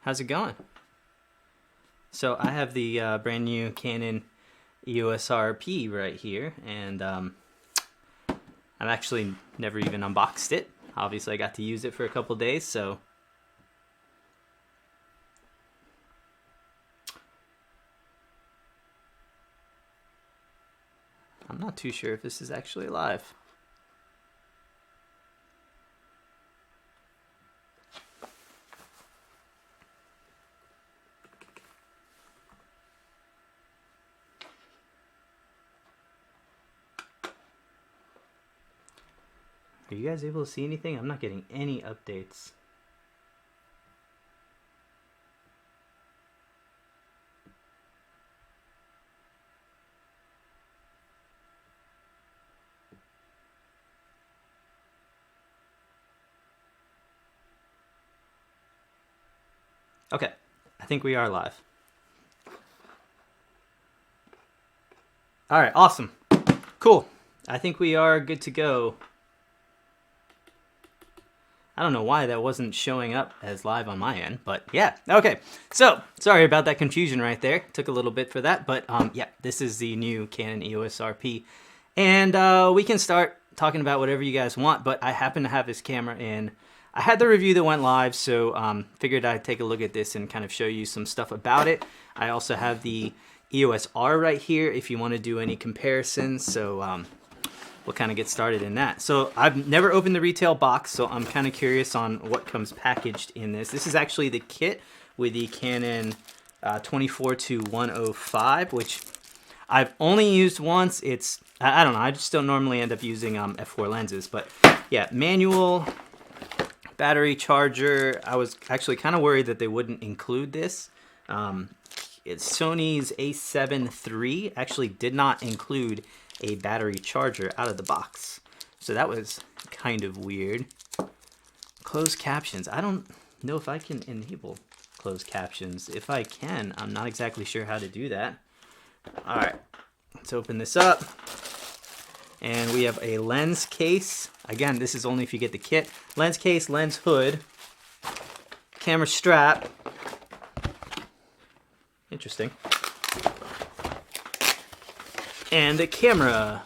How's it going? So I have the brand new Canon EOS RP right here, and I've actually never even unboxed it. Obviously I got to use it for a couple days, so I'm not too sure if this is actually live. Are you guys able to see anything? I'm not getting any updates. Okay, I think we are live. All right, awesome. Cool. I think we are good to go. I don't know why that wasn't showing up as live on my end, but yeah, okay. So, sorry about that confusion right there. Took a little bit for that, but yeah, this is the new Canon EOS RP. And we can start talking about whatever you guys want, but I happen to have this camera in. I had the review that went live, so figured I'd take a look at this and kind of show you some stuff about it. I also have the EOS R right here if you want to do any comparisons, so we'll kind of get started in that. So I've never opened the retail box, so I'm kind of curious on what comes packaged in this. This is actually the kit with the Canon 24-105, which I've only used once. It's, I don't know, I just don't normally end up using f4 lenses, but yeah, manual, battery charger. I was actually kind of worried that they wouldn't include this. It's Sony's a7 III actually did not include a battery charger out of the box, so that was kind of weird. Closed captions. I don't know if I can enable closed captions. If I can, I'm not exactly sure how to do that. All right, let's open this up. And we have a lens case. Again, this is only if you get the kit. Lens case, lens hood, camera strap. Interesting. And the camera.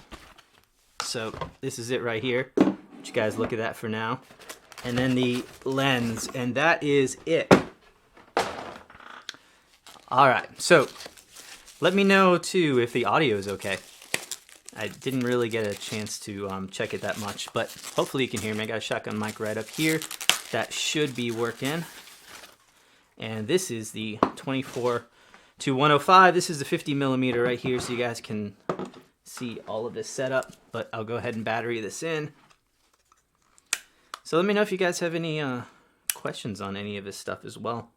So this is it right here. Let you guys look at that for now. And then the lens, and that is it. All right, so let me know too if the audio is okay. I didn't really get a chance to check it that much, but hopefully you can hear me. I got a shotgun mic right up here. That should be working. And this is the 24-105. This is the 50mm right here, so you guys can see all of this setup, but I'll go ahead and battery this in. So let me know if you guys have any questions on any of this stuff as well.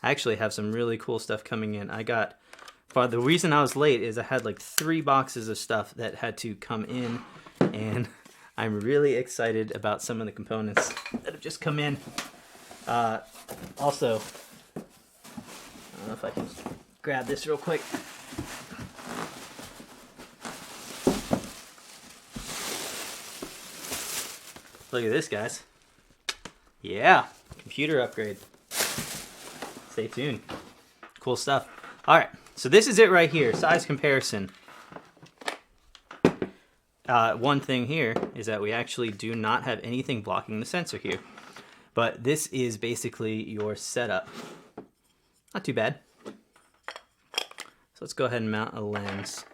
I actually have some really cool stuff coming in. The reason I was late is I had like 3 boxes of stuff that had to come in, and I'm really excited about some of the components that have just come in. Also, I don't know if I can grab this real quick. Look at this, guys. Yeah, computer upgrade. Stay tuned. Cool stuff. All right, so this is it right here, size comparison. One thing here is that we actually do not have anything blocking the sensor here. But this is basically your setup. Not too bad. So let's go ahead and mount a lens.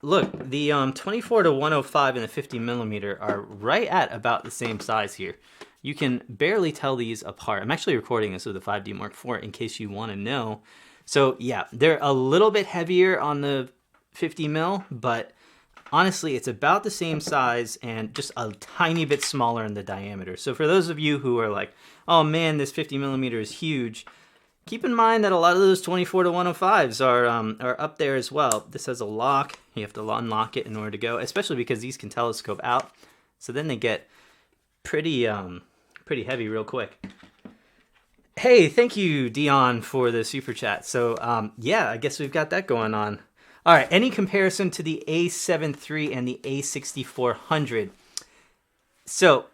Look, the 24-105 and the 50mm are right at about the same size here. You can barely tell these apart. I'm actually recording this with a 5D Mark IV in case you want to know. So yeah, they're a little bit heavier on the 50mm, but honestly, it's about the same size and just a tiny bit smaller in the diameter. So for those of you who are like, oh man, this 50mm is huge, keep in mind that a lot of those 24-105s are up there as well. This has a lock. You have to unlock it in order to go, especially because these can telescope out. So then they get pretty heavy real quick. Hey, thank you, Dion, for the super chat. So yeah, I guess we've got that going on. All right, any comparison to the A7 III and the A6400? So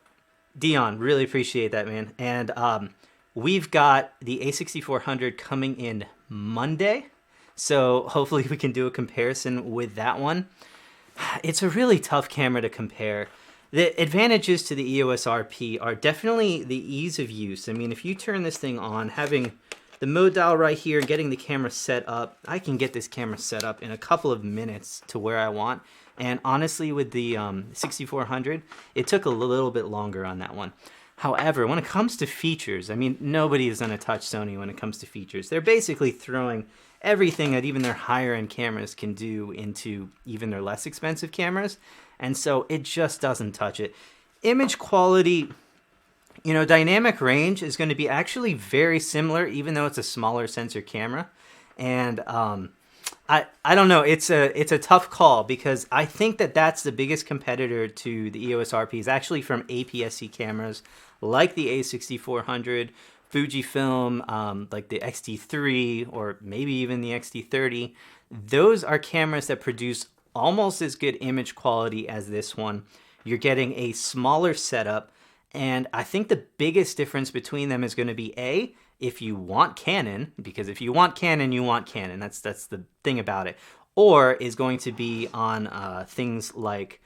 Dion, really appreciate that, man. And we've got the A6400 coming in Monday, so hopefully we can do a comparison with that one. It's a really tough camera to compare. The advantages to the EOS RP are definitely the ease of use. I mean, if you turn this thing on, having the mode dial right here, getting the camera set up, I can get this camera set up in a couple of minutes to where I want. And honestly, with the 6400, it took a little bit longer on that one. However, when it comes to features, I mean, nobody is going to touch Sony when it comes to features. They're basically throwing everything that even their higher end cameras can do into even their less expensive cameras. And so it just doesn't touch it. Image quality, you know, dynamic range is going to be actually very similar, even though it's a smaller sensor camera. And I don't know. It's a tough call because I think that that's the biggest competitor to the EOS RP is actually from APS-C cameras like the A6400, Fujifilm, like the X-T3 or maybe even the X-T30. Those are cameras that produce almost as good image quality as this one. You're getting a smaller setup, and I think the biggest difference between them is going to be if you want Canon, because if you want Canon, you want Canon. That's the thing about it. Or is going to be on things like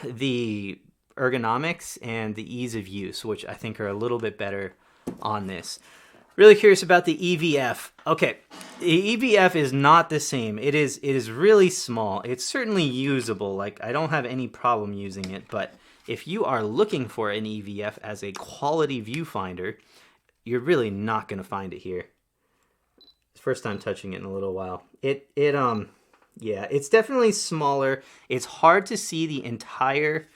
the ergonomics and the ease of use, which I think are a little bit better on this. Really curious about the EVF. Okay, the EVF is not the same. It is really small. It's certainly usable. Like, I don't have any problem using it, but if you are looking for an EVF as a quality viewfinder, you're really not going to find it here. First time touching it in a little while. Yeah, it's definitely smaller. It's hard to see the entire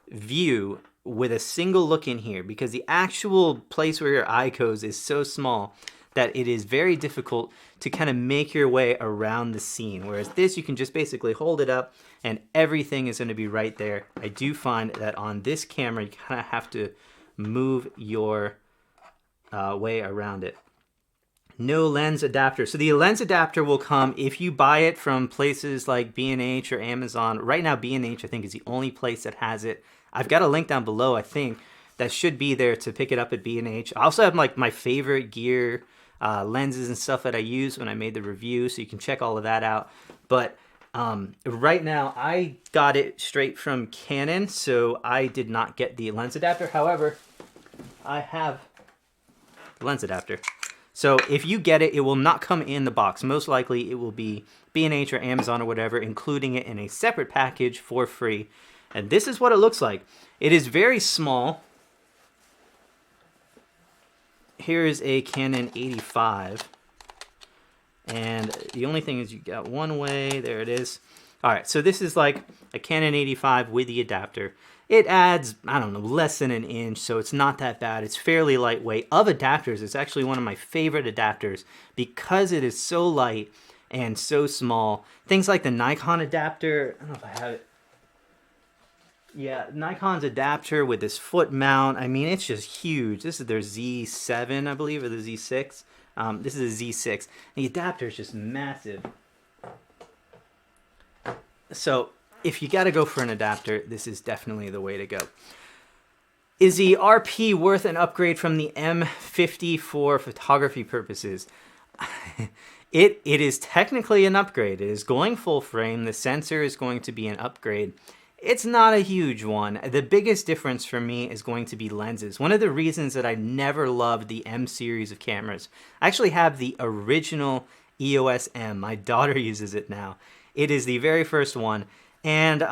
view with a single look in here because the actual place where your eye goes is so small that it is very difficult to kind of make your way around the scene. Whereas this, you can just basically hold it up and everything is going to be right there. I do find that on this camera, you kind of have to move your way around it. No lens adapter. So the lens adapter will come if you buy it from places like B&H or Amazon. Right now, B&H, I think, is the only place that has it. I've got a link down below, I think, that should be there to pick it up at B&H. I also have like my favorite gear, lenses and stuff that I use when I made the review, so you can check all of that out. But right now, I got it straight from Canon, so I did not get the lens adapter. However, I have the lens adapter. So if you get it, it will not come in the box. Most likely it will be B&H or Amazon or whatever, including it in a separate package for free. And this is what it looks like. It is very small. Here is a Canon 85. And the only thing is you got one way. There it is. All right, so this is like a Canon 85 with the adapter. It adds, I don't know, less than an inch, so it's not that bad. It's fairly lightweight. Of adapters, it's actually one of my favorite adapters because it is so light and so small. Things like the Nikon adapter, I don't know if I have it. Yeah, Nikon's adapter with this foot mount, I mean, it's just huge. This is their Z7, I believe, or the Z6. This is a Z6. The adapter is just massive. So if you got to go for an adapter, this is definitely the way to go. Is the RP worth an upgrade from the M50 for photography purposes? It is technically an upgrade. It is going full frame. The sensor is going to be an upgrade. It's not a huge one. The biggest difference for me is going to be lenses. One of the reasons that I never loved the M series of cameras, I actually have the original EOS M. My daughter uses it now. It is the very first one. And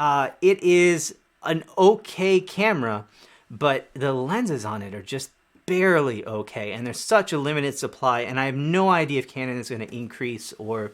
it is an okay camera, but the lenses on it are just barely okay. And there's such a limited supply, and I have no idea if Canon is going to increase or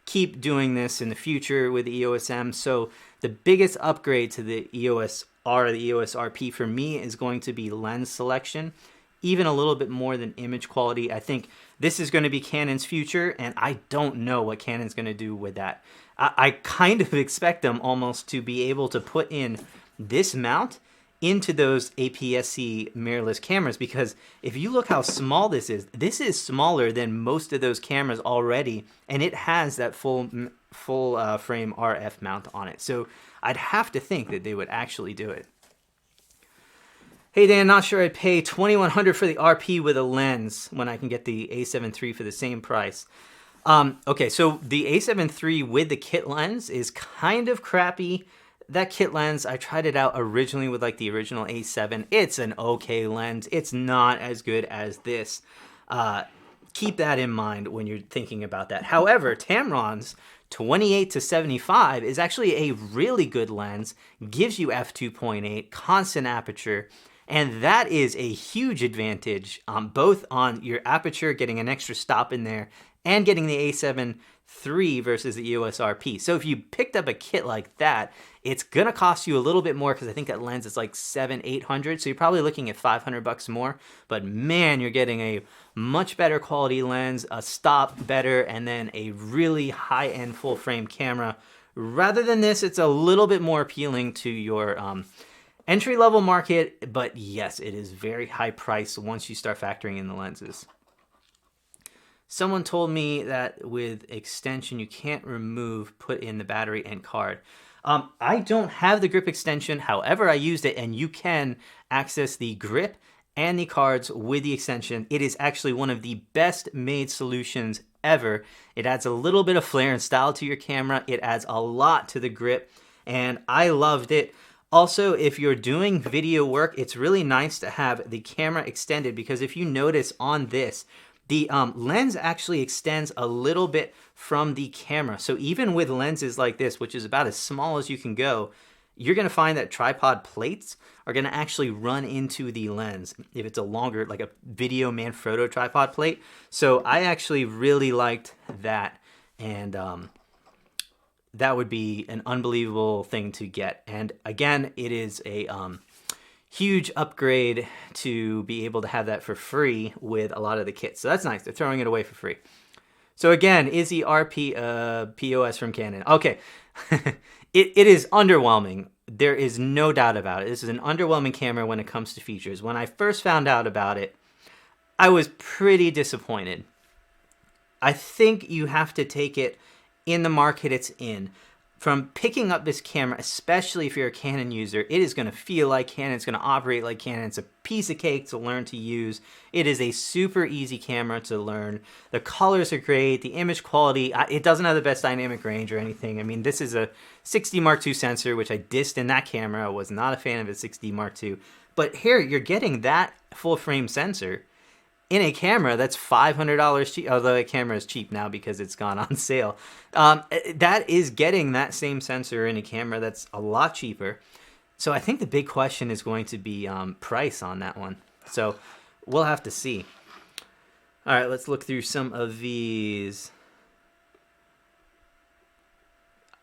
keep doing this in the future with the EOS M. So the biggest upgrade to the EOS R, the EOS RP for me is going to be lens selection, even a little bit more than image quality. I think this is going to be Canon's future, and I don't know what Canon's going to do with that. I kind of expect them almost to be able to put in this mount into those APS-C mirrorless cameras, because if you look how small this is smaller than most of those cameras already, and it has that full frame RF mount on it. So I'd have to think that they would actually do it. Hey Dan, not sure I'd pay $2,100 for the RP with a lens when I can get the A7 III for the same price. Okay, so the A7 III with the kit lens is kind of crappy. That kit lens, I tried it out originally with like the original A7. It's an okay lens. It's not as good as this. Keep that in mind when you're thinking about that. However, Tamron's 28 to 75 is actually a really good lens, gives you f2.8, constant aperture, and that is a huge advantage, both on your aperture, getting an extra stop in there, and getting the A7 III versus the EOS RP. So if you picked up a kit like that, it's gonna cost you a little bit more because I think that lens is like $700-800. So you're probably looking at $500 more. But man, you're getting a much better quality lens, a stop better, and then a really high-end full-frame camera. Rather than this, it's a little bit more appealing to your entry-level market. But yes, it is very high price once you start factoring in the lenses. Someone told me that with extension, you can't put in the battery and card. I don't have the grip extension. However, I used it, and you can access the grip and the cards with the extension. It is actually one of the best made solutions ever. It adds a little bit of flair and style to your camera. It adds a lot to the grip, and I loved it. Also, if you're doing video work, it's really nice to have the camera extended, because if you notice on this, the lens actually extends a little bit from the camera. So even with lenses like this, which is about as small as you can go, you're gonna find that tripod plates are gonna actually run into the lens if it's a longer, like a video Manfrotto tripod plate. So I actually really liked that, and that would be an unbelievable thing to get. And again, it is a huge upgrade to be able to have that for free with a lot of the kits. So that's nice. They're throwing it away for free. So again, is the RP POS from Canon? Okay, it is underwhelming. There is no doubt about it. This is an underwhelming camera when it comes to features. When I first found out about it, I was pretty disappointed. I think you have to take it in the market it's in. From picking up this camera, especially if you're a Canon user, it is going to feel like Canon. It's going to operate like Canon. It's a piece of cake to learn to use. It is a super easy camera to learn. The colors are great. The image quality, it doesn't have the best dynamic range or anything. I mean, this is a 6D Mark II sensor, which I dissed in that camera. I was not a fan of a 6D Mark II. But here, you're getting that full-frame sensor in a camera that's $500 cheap, although the camera is cheap now because it's gone on sale. That is getting that same sensor in a camera that's a lot cheaper. So I think the big question is going to be price on that one. So we'll have to see. All right, let's look through some of these.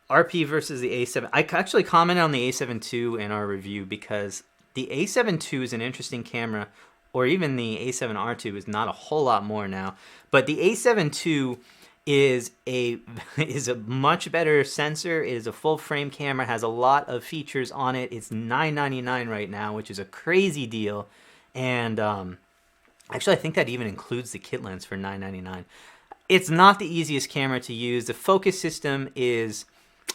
RP versus the A7. I actually commented on the A7 II in our review because the A7 II is an interesting camera, or even the A7R2 is not a whole lot more now. But the A7 II is a much better sensor. It is a full frame camera, has a lot of features on it. It's $999 right now, which is a crazy deal. And actually, I think that even includes the kit lens for $999. It's not the easiest camera to use. The focus system is,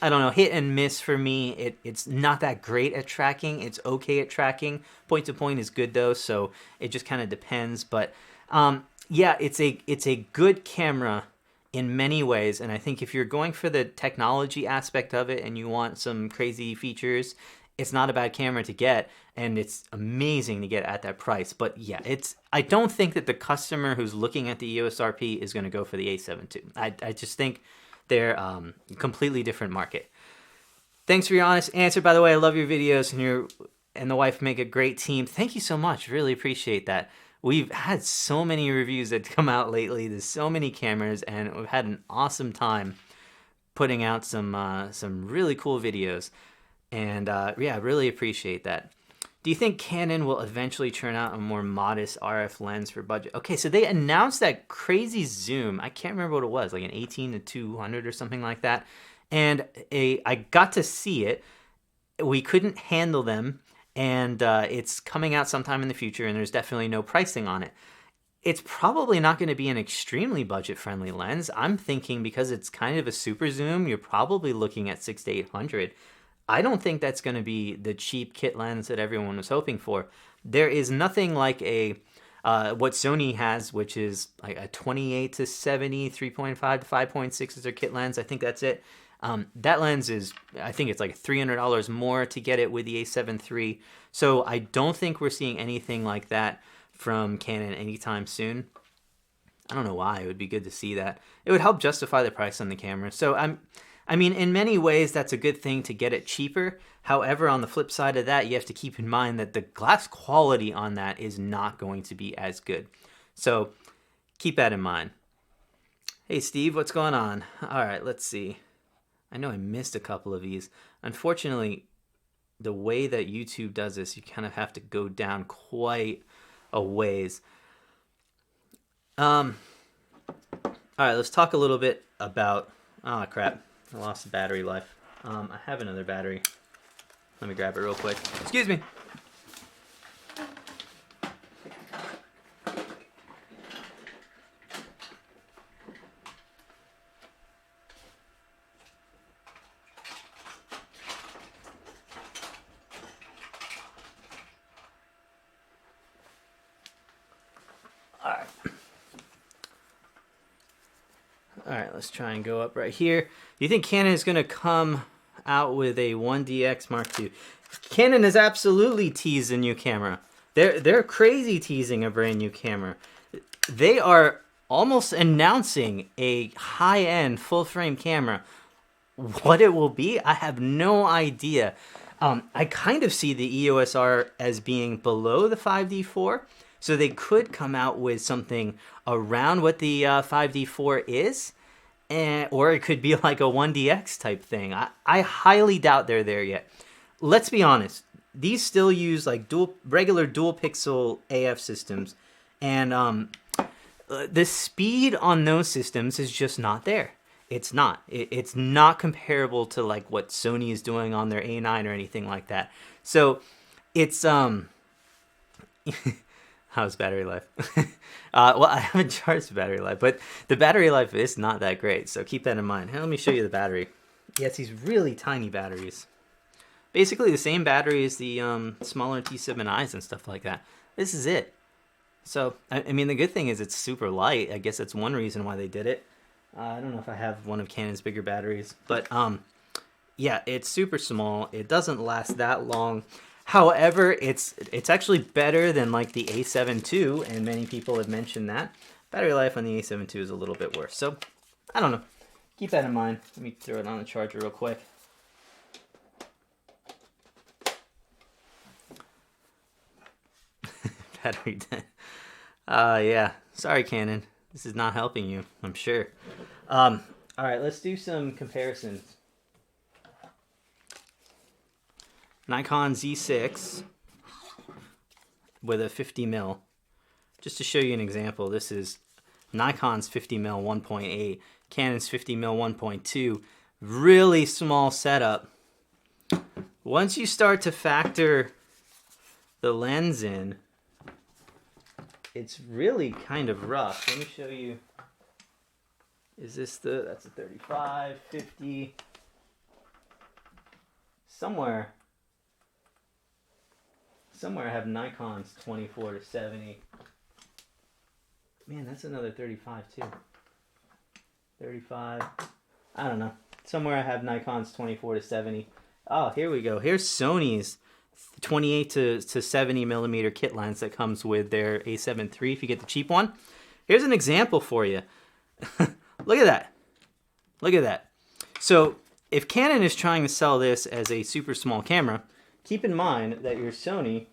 I don't know, hit and miss for me. It's not that great at tracking. It's okay at tracking. Point to point is good though, so it just kind of depends. But yeah, it's a good camera in many ways, and I think if you're going for the technology aspect of it and you want some crazy features, it's not a bad camera to get, and it's amazing to get at that price. But yeah, I don't think that the customer who's looking at the EOS RP is going to go for the A7 II. I just think they're a completely different market. Thanks for your honest answer. By the way, I love your videos, and you and the wife make a great team. Thank you so much. Really appreciate that. We've had so many reviews that come out lately. There's so many cameras, and we've had an awesome time putting out some really cool videos. And yeah, really appreciate that. Do you think Canon will eventually turn out a more modest RF lens for budget? Okay, so they announced that crazy zoom. I can't remember what it was, like an 18-200 or something like that. And I got to see it. We couldn't handle them, and it's coming out sometime in the future, and there's definitely no pricing on it. It's probably not going to be an extremely budget-friendly lens. I'm thinking because it's kind of a super zoom, you're probably looking at 600-800. I don't think that's going to be the cheap kit lens that everyone was hoping for. There is nothing like what Sony has, which is like a 28 to 70, 3.5 to 5.6 is their kit lens. I think that's it. That lens is, I think it's like $300 more to get it with the a7 III. So I don't think we're seeing anything like that from Canon anytime soon. I don't know why. It would be good to see that. It would help justify the price on the camera. So I mean, in many ways, that's a good thing to get it cheaper. However, on the flip side of that, you have to keep in mind that the glass quality on that is not going to be as good. So keep that in mind. Hey, Steve, what's going on? All right, let's see. I know I missed a couple of these. Unfortunately, the way that YouTube does this, you kind of have to go down quite a ways. All right, let's talk a little bit about... Oh, crap. I lost the battery life. I have another battery. Let me grab it real quick. Excuse me. All right, let's try and go up right here. Do you think Canon is going to come out with a 1DX Mark II? Canon is absolutely teased a new camera. They're crazy teasing a brand new camera. They are almost announcing a high-end full-frame camera. What it will be, I have no idea. I kind of see the EOS R as being below the 5D4. So they could come out with something around what the 5D4 is, or it could be like a 1DX type thing. I highly doubt they're there yet. Let's be honest. These still use like regular dual pixel AF systems, and the speed on those systems is just not there. It's not. It's not comparable to like what Sony is doing on their A9 or anything like that. So it's How's battery life? Well, I haven't charged the battery life, but the battery life is not that great, so keep that in mind. Hey, let me show you the battery. Yeah, it's these really tiny batteries. Basically the same battery as the smaller T7Is and stuff like that. This is it. So, I mean, the good thing is it's super light. I guess that's one reason why they did it. I don't know if I have one of Canon's bigger batteries, but yeah, it's super small. It doesn't last that long. However, it's actually better than like the A7 II, and many people have mentioned that. Battery life on the A7 II is a little bit worse. So, I don't know. Keep that in mind. Let me throw it on the charger real quick. Battery dead. Yeah. Sorry, Canon. This is not helping you, I'm sure. All right, let's do some comparisons. Nikon Z6 with a 50mm. Just to show you an example, this is Nikon's 50mm 1.8, Canon's 50mm 1.2. Really small setup. Once you start to factor the lens in, it's really kind of rough. Let me show you. Is this that's a 35, 50, somewhere I have Nikon's 24 to 70. Man, that's another 35 too. 35. I don't know. Somewhere I have Nikon's 24 to 70. Oh, here we go. Here's Sony's 28 to 70 millimeter kit lens that comes with their A7 III if you get the cheap one. Here's an example for you. Look at that. Look at that. So if Canon is trying to sell this as a super small camera, keep in mind that your Sony,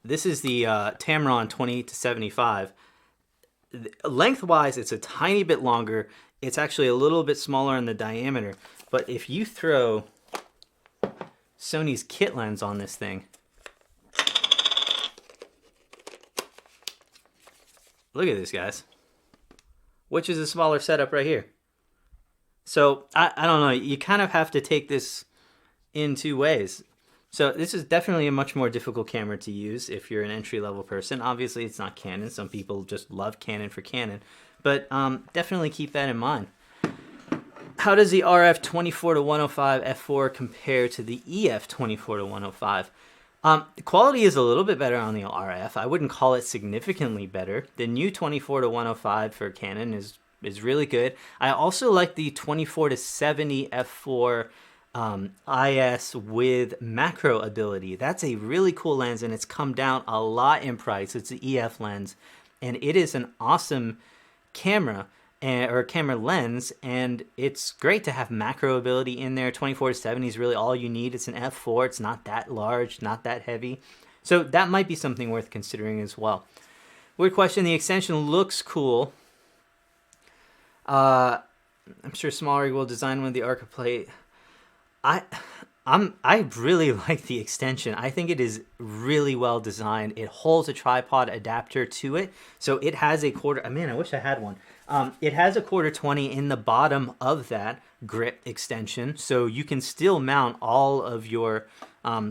this is the Tamron 28 to 75. Lengthwise, it's a tiny bit longer. It's actually a little bit smaller in the diameter. But if you throw Sony's kit lens on this thing, look at this, guys. Which is a smaller setup right here. So, I don't know. You kind of have to take this in two ways. So, this is definitely a much more difficult camera to use if you're an entry-level person. Obviously, it's not Canon. Some people just love Canon for Canon. But definitely keep that in mind. How does the RF 24 to 105 f4 compare to the EF 24 to 105? Quality is a little bit better on the RF. I wouldn't call it significantly better. The new 24-105 for Canon is really good. I also like the 24-70 f4 IS with macro ability. That's a really cool lens, and it's come down a lot in price. It's an EF lens, and it is an awesome camera or camera lens, and it's great to have macro ability in there. 24-70 is really all you need. It's an f4. It's not that large, not that heavy. So that might be something worth considering as well. Weird question. The extension looks cool. I'm sure smaller will design with the Arca plate. I really like the extension. I think it is really well designed. It holds a tripod adapter to it, so it has a quarter. Man, I wish I had one. It has a 1/4-20 in the bottom of that grip extension, so you can still mount all of your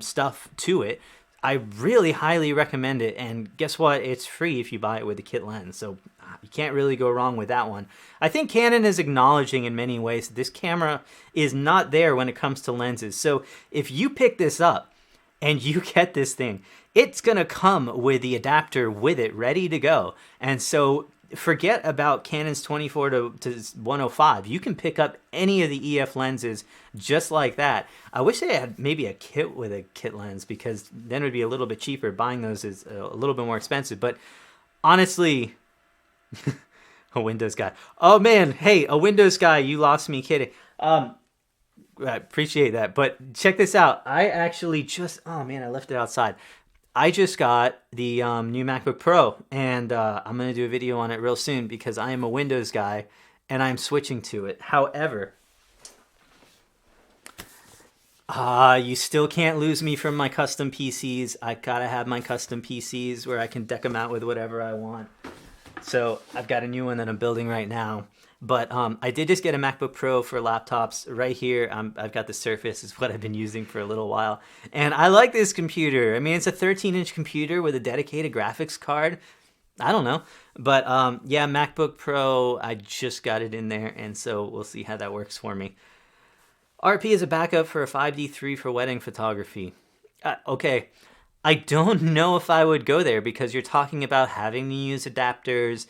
stuff to it. I really highly recommend it, and guess what? It's free if you buy it with a kit lens, so you can't really go wrong with that one. I think Canon is acknowledging in many ways that this camera is not there when it comes to lenses. So if you pick this up and you get this thing, it's going to come with the adapter with it ready to go. And so forget about Canon's 24-105. You can pick up any of the EF lenses just like that. I wish they had maybe a kit with a kit lens, because then it would be a little bit cheaper. Buying those is a little bit more expensive. But honestly, a Windows guy. Oh man, hey, a Windows guy, you lost me kidding. I appreciate that. But check this out. I actually just, oh man, I left it outside. I just got the new MacBook Pro, and I'm going to do a video on it real soon because I am a Windows guy and I'm switching to it. However, you still can't lose me from my custom PCs. I gotta have my custom PCs where I can deck them out with whatever I want. So I've got a new one that I'm building right now. But I did just get a MacBook Pro for laptops right here. I've got the Surface, is what I've been using for a little while. And I like this computer. I mean, it's a 13-inch computer with a dedicated graphics card. I don't know. But yeah, MacBook Pro, I just got it in there. And so we'll see how that works for me. RP is a backup for a 5D3 for wedding photography. Okay. I don't know if I would go there, because you're talking about having to use adapters,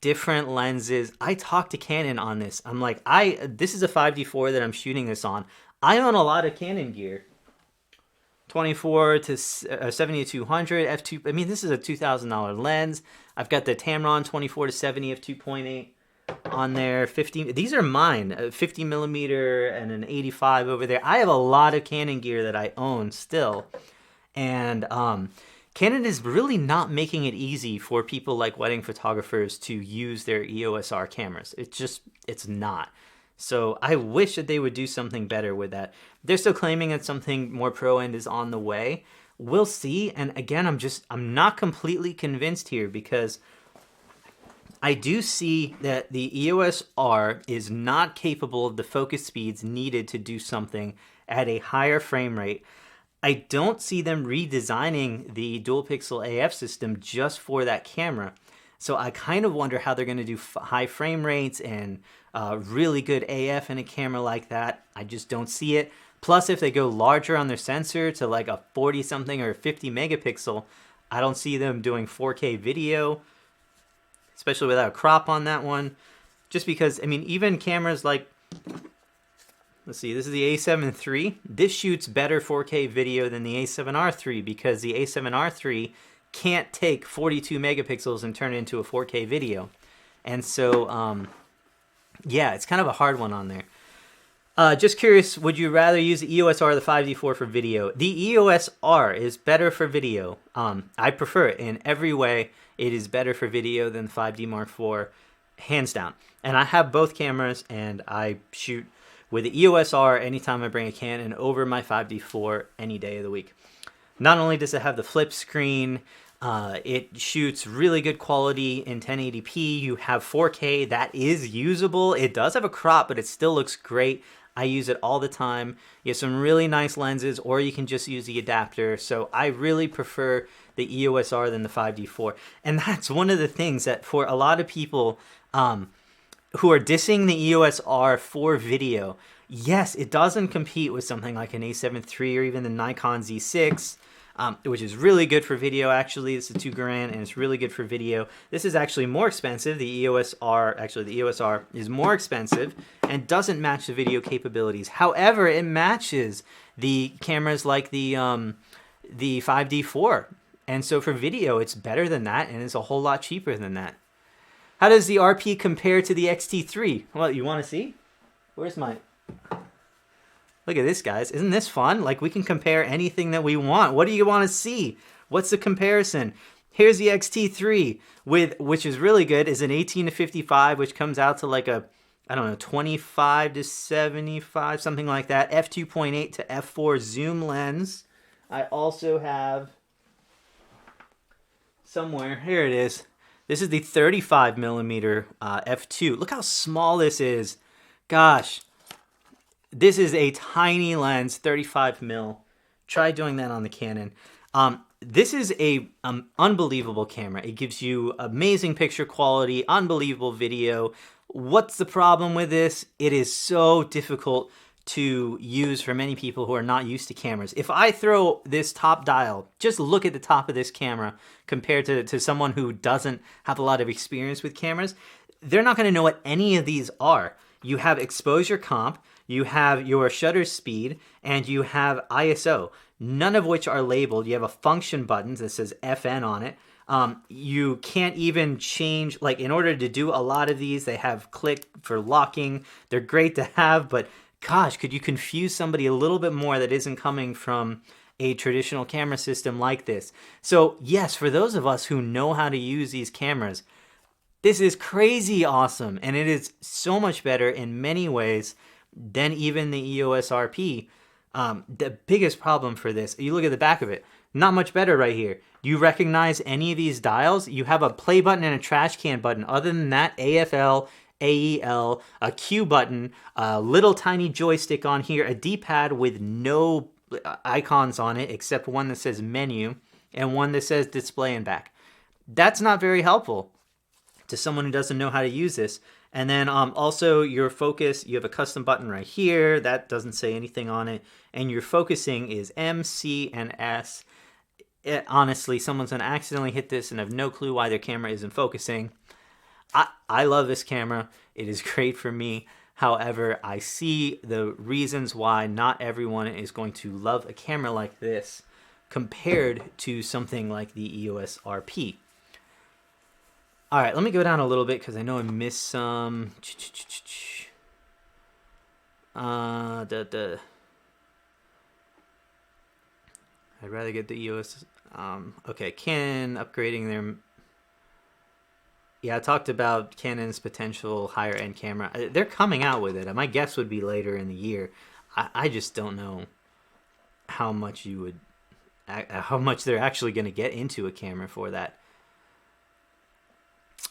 different lenses. I talked to Canon on this. I'm like, this is a 5D4 that I'm shooting this on. I own a lot of Canon gear. 24-70-200 f2. I mean, this is a $2,000 lens. I've got the Tamron 24-70 f2.8 on there. 50. These are mine. A 50 millimeter and an 85 over there. I have a lot of Canon gear that I own still. And Canon is really not making it easy for people like wedding photographers to use their EOS R cameras. It's not. So I wish that they would do something better with that. They're still claiming that something more pro-end is on the way. We'll see. And again, I'm not completely convinced here, because I do see that the EOS R is not capable of the focus speeds needed to do something at a higher frame rate. I don't see them redesigning the dual pixel AF system just for that camera. So I kind of wonder how they're going to do high frame rates and really good AF in a camera like that. I just don't see it. Plus, if they go larger on their sensor to like a 40 something or 50 megapixel, I don't see them doing 4K video, especially without a crop on that one. Just because, I mean, even cameras like, let's see, this is the A7 III. This shoots better 4K video than the A7R III, because the A7R III can't take 42 megapixels and turn it into a 4K video. And so, yeah, it's kind of a hard one on there. Just curious, would you rather use the EOS R or the 5D4 for video? The EOS R is better for video. I prefer it in every way. It is better for video than the 5D Mark IV, hands down. And I have both cameras, and I shoot with the EOS R anytime I bring a Canon over my 5D4 any day of the week. Not only does it have the flip screen, it shoots really good quality in 1080p. You have 4K that is usable. It does have a crop, but it still looks great. I use it all the time. You have some really nice lenses, or you can just use the adapter. So I really prefer the EOS R than the 5D4. And that's one of the things that for a lot of people who are dissing the EOS R for video, yes, it doesn't compete with something like an A7 III or even the Nikon Z6. which is really good for video. Actually, it's a $2,000 and it's really good for video. This is actually more expensive. The EOS R, actually the EOS R is more expensive and doesn't match the video capabilities. However, it matches the cameras like the 5D4. And so for video, it's better than that, and it's a whole lot cheaper than that. How does the RP compare to the XT3? Well, you want to see? Where's my... Look at this, guys. Isn't this fun? Like, we can compare anything that we want. What do you want to see? What's the comparison? Here's the XT3, which is really good, is an 18 to 55, which comes out to like a, I don't know, 25 to 75, something like that. f2.8 to f4 zoom lens. I also have somewhere, here it is. This is the 35 millimeter f2. Look how small this is. Gosh, this is a tiny lens, 35 mil. Try doing that on the Canon. This is a unbelievable camera. It gives you amazing picture quality, unbelievable video. What's the problem with this? It is so difficult to use for many people who are not used to cameras. If I throw this top dial, just look at the top of this camera compared to someone who doesn't have a lot of experience with cameras, they're not going to know what any of these are. You have exposure comp, you have your shutter speed, and you have ISO, none of which are labeled. You have a function button that says FN on it. You can't even change, like in order to do a lot of these, they have click for locking. They're great to have, but gosh, could you confuse somebody a little bit more that isn't coming from a traditional camera system like this? So yes, for those of us who know how to use these cameras, this is crazy awesome. And it is so much better in many ways than even the EOS RP. The biggest problem for this, you look at the back of it, not much better right here. Do you recognize any of these dials? You have a play button and a trash can button. Other than that, AFL, AEL, a Q button, a little tiny joystick on here, a D-pad with no icons on it except one that says menu and one that says display and back. That's not very helpful to someone who doesn't know how to use this. And then also your focus, you have a custom button right here. That doesn't say anything on it. And your focusing is M, C, and S. Honestly, someone's going to accidentally hit this and have no clue why their camera isn't focusing. I love this camera. It is great for me. However, I see the reasons why not everyone is going to love a camera like this compared to something like the EOS RP. All right, let me go down a little bit because I know I missed some. I'd rather get the EOS. Okay, Canon upgrading their... Yeah, I talked about Canon's potential higher end camera. They're coming out with it. My guess would be later in the year. I just don't know how much they're actually going to get into a camera for that.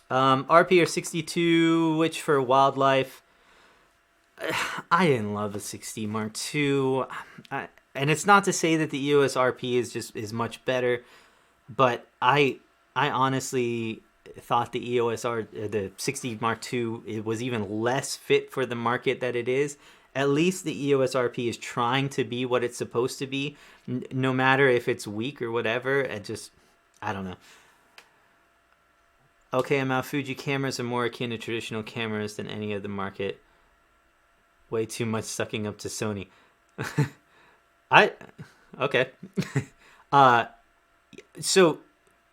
RP or 62, which for wildlife, I didn't love the 6D Mark II. And it's not to say that the EOS RP is much better, but I honestly thought the the 6D Mark II, it was even less fit for the market that it is. At least the EOS RP is trying to be what it's supposed to be, no matter if it's weak or whatever. I don't know. Okay, I'm out. Fuji cameras are more akin to traditional cameras than any of the market. Way too much sucking up to Sony. Okay. So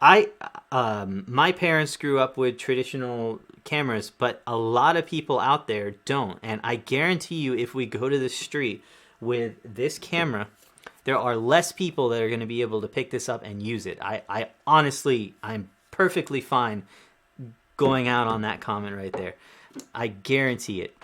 my parents grew up with traditional cameras, but a lot of people out there don't. And I guarantee you, if we go to the street with this camera, there are less people that are going to be able to pick this up and use it. I honestly, I'm perfectly fine going out on that comment right there. I guarantee it.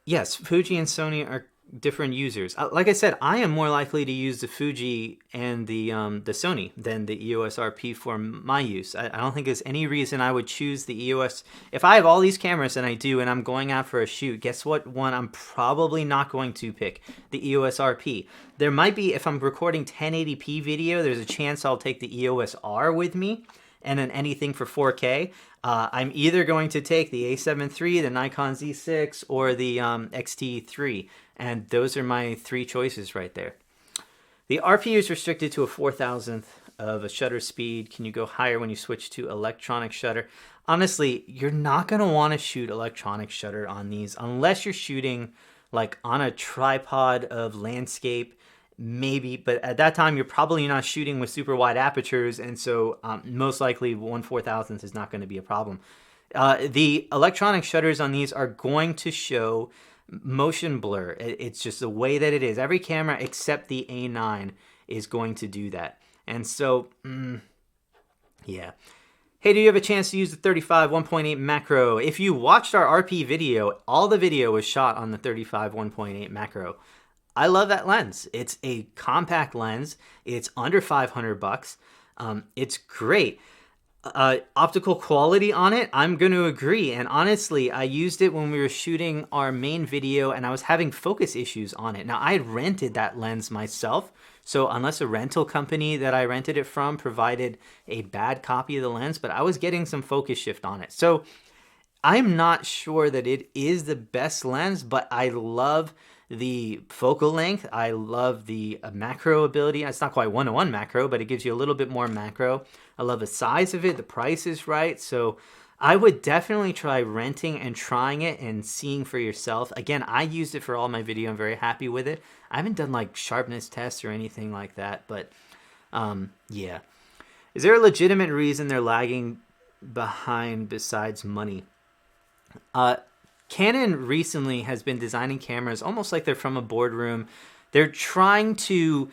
Yes, Fuji and Sony are different users. Like I said, I am more likely to use the Fuji and the Sony than the EOS RP for my use. I don't think there's any reason I would choose the EOS. If I have all these cameras, and I do, and I'm going out for a shoot, guess what one I'm probably not going to pick? The EOS RP. There might be, if I'm recording 1080p video, there's a chance I'll take the EOS R with me, and then anything for 4K. I'm either going to take the A7 III, the Nikon Z6, or the XT3. And those are my three choices right there. The RP is restricted to a 4,000th of a shutter speed. Can you go higher when you switch to electronic shutter? Honestly, you're not going to want to shoot electronic shutter on these unless you're shooting like on a tripod of landscape, maybe. But at that time, you're probably not shooting with super wide apertures, and so most likely 1/4000th is not going to be a problem. The electronic shutters on these are going to show motion blur. It's just the way that it is. Every camera except the A9 is going to do that. And so, yeah. Hey, do you have a chance to use the 35 1.8 macro? If you watched our RP video, all the video was shot on the 35 1.8 macro. I love that lens. It's a compact lens. It's under $500. It's great. Optical quality on it, I'm going to agree. And honestly, I used it when we were shooting our main video and I was having focus issues on it. Now, I had rented that lens myself. So unless a rental company that I rented it from provided a bad copy of the lens, but I was getting some focus shift on it. So I'm not sure that it is the best lens, but I love the focal length. I love the macro ability. It's not quite 1:1 macro, but it gives you a little bit more macro. I love the size of it. The price is right. So I would definitely try renting and trying it and seeing for yourself. Again, I used it for all my video. I'm very happy with it. I haven't done like sharpness tests or anything like that, but yeah. Is there a legitimate reason they're lagging behind besides money? Canon recently has been designing cameras almost like they're from a boardroom. They're trying to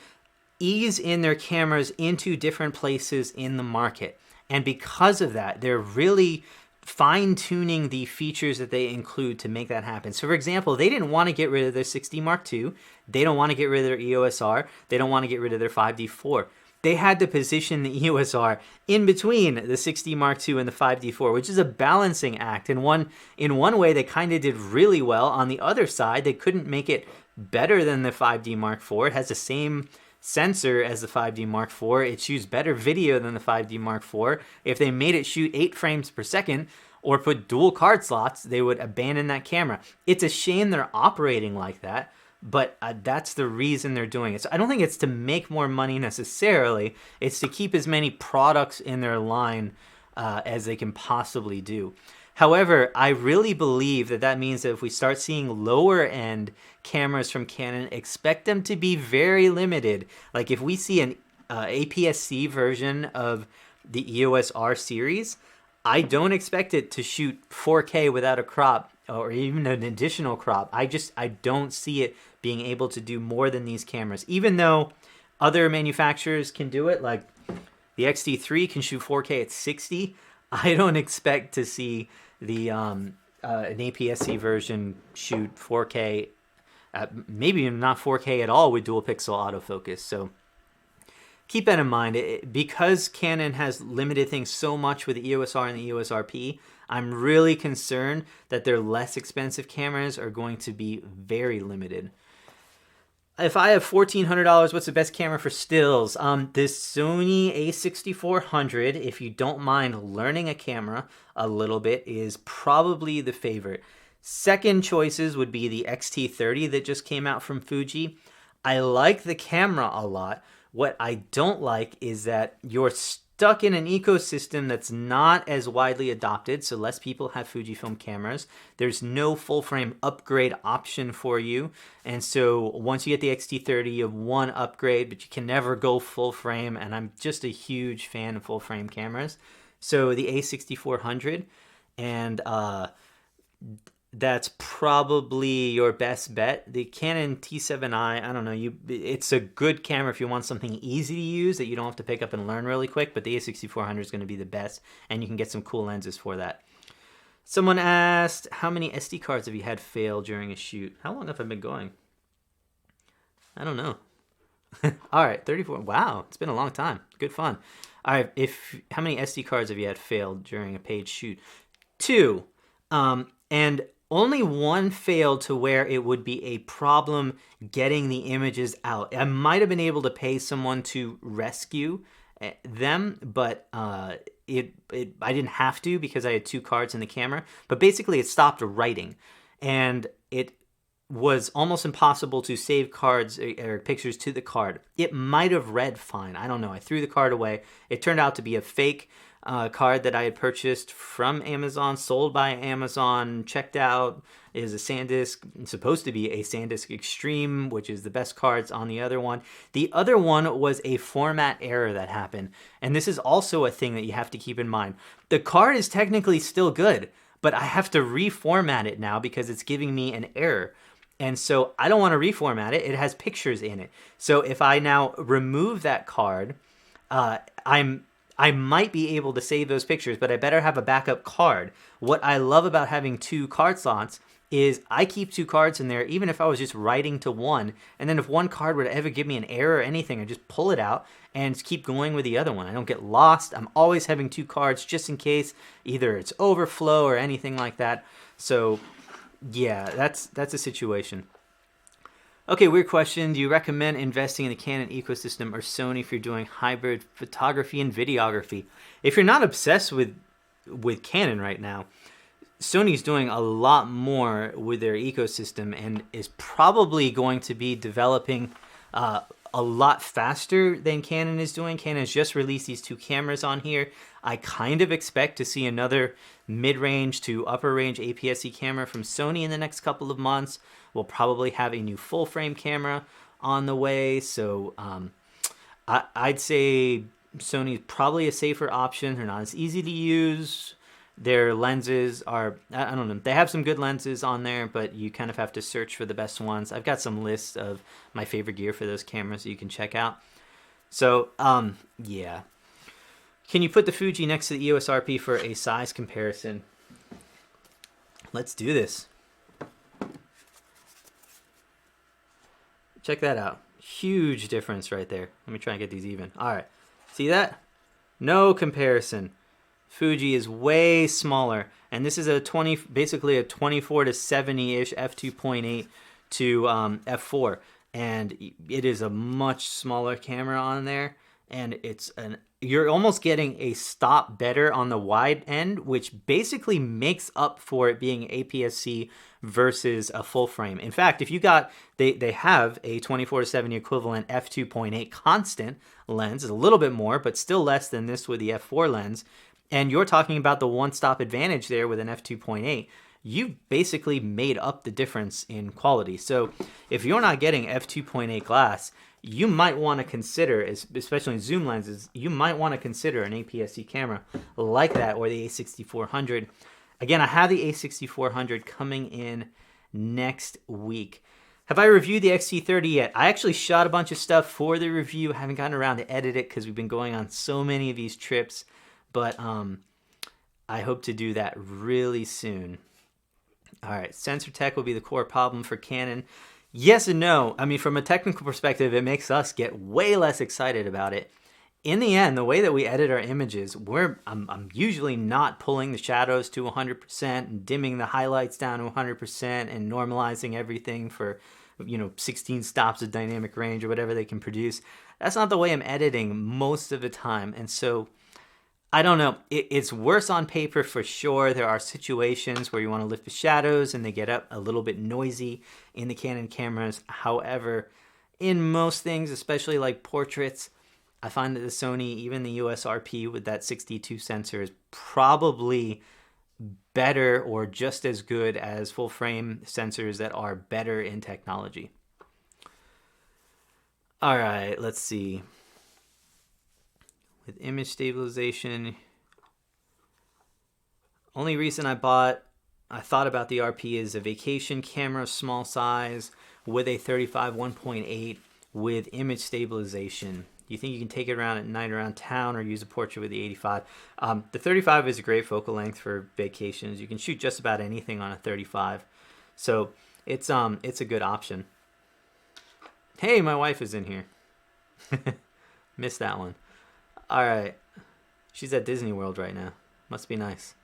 ease in their cameras into different places in the market. And because of that, they're really fine-tuning the features that they include to make that happen. So for example, they didn't want to get rid of their 6D Mark II. They don't want to get rid of their EOS R. They don't want to get rid of their 5D4. They had to position the EOS R in between the 6D Mark II and the 5D4, which is a balancing act. In one way, they kind of did really well. On the other side, they couldn't make it better than the 5D Mark IV. It has the same sensor as the 5D Mark IV. It shoots better video than the 5D Mark IV. If they made it shoot 8 frames per second or put dual card slots, they would abandon that camera. It's a shame they're operating like that, but that's the reason they're doing it. So I don't think it's to make more money necessarily. It's to keep as many products in their line as they can possibly do. However, I really believe that that means that if we start seeing lower end cameras from Canon, expect them to be very limited. Like if we see an APS-C version of the EOS R series, I don't expect it to shoot 4K without a crop or even an additional crop. I don't see it being able to do more than these cameras, even though other manufacturers can do it. Like the X-T3 can shoot 4K at 60. I don't expect to see the an APS-C version shoot 4K, maybe not 4K at all with dual pixel autofocus. So keep that in mind. Because Canon has limited things so much with the EOS R and the EOS RP, I'm really concerned that their less expensive cameras are going to be very limited. If I have $1,400, what's the best camera for stills? This Sony a6400, if you don't mind learning a camera a little bit, is probably the favorite. Second choices would be the X-T30 that just came out from Fuji. I like the camera a lot. What I don't like is that you're stuck in an ecosystem that's not as widely adopted, so less people have Fujifilm cameras. There's no full frame upgrade option for you, and so once you get the X-T30, you have one upgrade, but you can never go full frame, and I'm just a huge fan of full frame cameras. So the A6400, and that's probably your best bet. The Canon T7i, I don't know, it's a good camera if you want something easy to use that you don't have to pick up and learn really quick, but the A6400 is going to be the best, and you can get some cool lenses for that. Someone asked, how many SD cards have you had fail during a shoot? How long have I been going? I don't know. All right, 34. Wow, it's been a long time. Good fun. All right, how many SD cards have you had failed during a paid shoot? 2. And only one failed to where it would be a problem getting the images out. I might have been able to pay someone to rescue them, but I didn't have to because I had 2 cards in the camera. But basically, it stopped writing, and was almost impossible to save cards or pictures to the card. It might have read fine. I don't know. I threw the card away. It turned out to be a fake card that I had purchased from Amazon, sold by Amazon, checked out. It is a SanDisk. It's supposed to be a SanDisk Extreme, which is the best cards on the other one. The other one was a format error that happened. And this is also a thing that you have to keep in mind. The card is technically still good, but I have to reformat it now because it's giving me an error. And so I don't want to reformat it. It has pictures in it. So if I now remove that card, I might be able to save those pictures, but I better have a backup card. What I love about having 2 card slots is I keep 2 cards in there, even if I was just writing to one. And then if one card would ever give me an error or anything, I just pull it out and keep going with the other one. I don't get lost. I'm always having 2 cards just in case either it's overflow or anything like that. So yeah, that's a situation. Okay, weird question. Do you recommend investing in the Canon ecosystem or Sony if you're doing hybrid photography and videography? If you're not obsessed with Canon right now, Sony's doing a lot more with their ecosystem and is probably going to be developing a lot faster than Canon is doing. Canon has just released these 2 cameras on here. I kind of expect to see another mid-range to upper-range APS-C camera from Sony in the next couple of months. We'll probably have a new full-frame camera on the way. So I'd say Sony's probably a safer option. They're not as easy to use. Their lenses are, I don't know, they have some good lenses on there, but you kind of have to search for the best ones. I've got some lists of my favorite gear for those cameras that you can check out. So, yeah. Can you put the Fuji next to the EOS RP for a size comparison? Let's do this. Check that out. Huge difference right there. Let me try and get these even. All right. See that? No comparison. Fuji is way smaller, and this is basically a 24 to 70-ish f2.8 to f4, and it is a much smaller camera on there, and you're almost getting a stop better on the wide end, which basically makes up for it being APS-C versus a full frame. In fact, if you got, they have a 24 to 70 equivalent f2.8 constant lens, a little bit more, but still less than this with the f4 lens. And you're talking about the one-stop advantage there with an f2.8. You've basically made up the difference in quality. So if you're not getting f2.8 glass, you might want to consider, especially in zoom lenses, you might want to consider an APS-C camera like that or the a6400. Again, I have the a6400 coming in next week. Have I reviewed the XT30 yet? I actually shot a bunch of stuff for the review. I haven't gotten around to edit it because we've been going on so many of these trips. But I hope to do that really soon. All right, sensor tech will be the core problem for Canon. Yes and no. I mean, from a technical perspective, it makes us get way less excited about it. In the end, the way that we edit our images, I'm usually not pulling the shadows to 100% and dimming the highlights down to 100% and normalizing everything for 16 stops of dynamic range or whatever they can produce. That's not the way I'm editing most of the time, and so I don't know. It's worse on paper for sure. There are situations where you want to lift the shadows and they get up a little bit noisy in the Canon cameras. However, in most things, especially like portraits, I find that the Sony, even the EOS RP with that 62 sensor is probably better or just as good as full frame sensors that are better in technology. All right, let's see. With image stabilization, only reason I thought about the RP is a vacation camera, small size, with a 35 1.8 with image stabilization. Do you think you can take it around at night around town or use a portrait with the 85? The 35 is a great focal length for vacations. You can shoot just about anything on a 35. So it's a good option. Hey, my wife is in here. Missed that one. All right. She's at Disney World right now. Must be nice.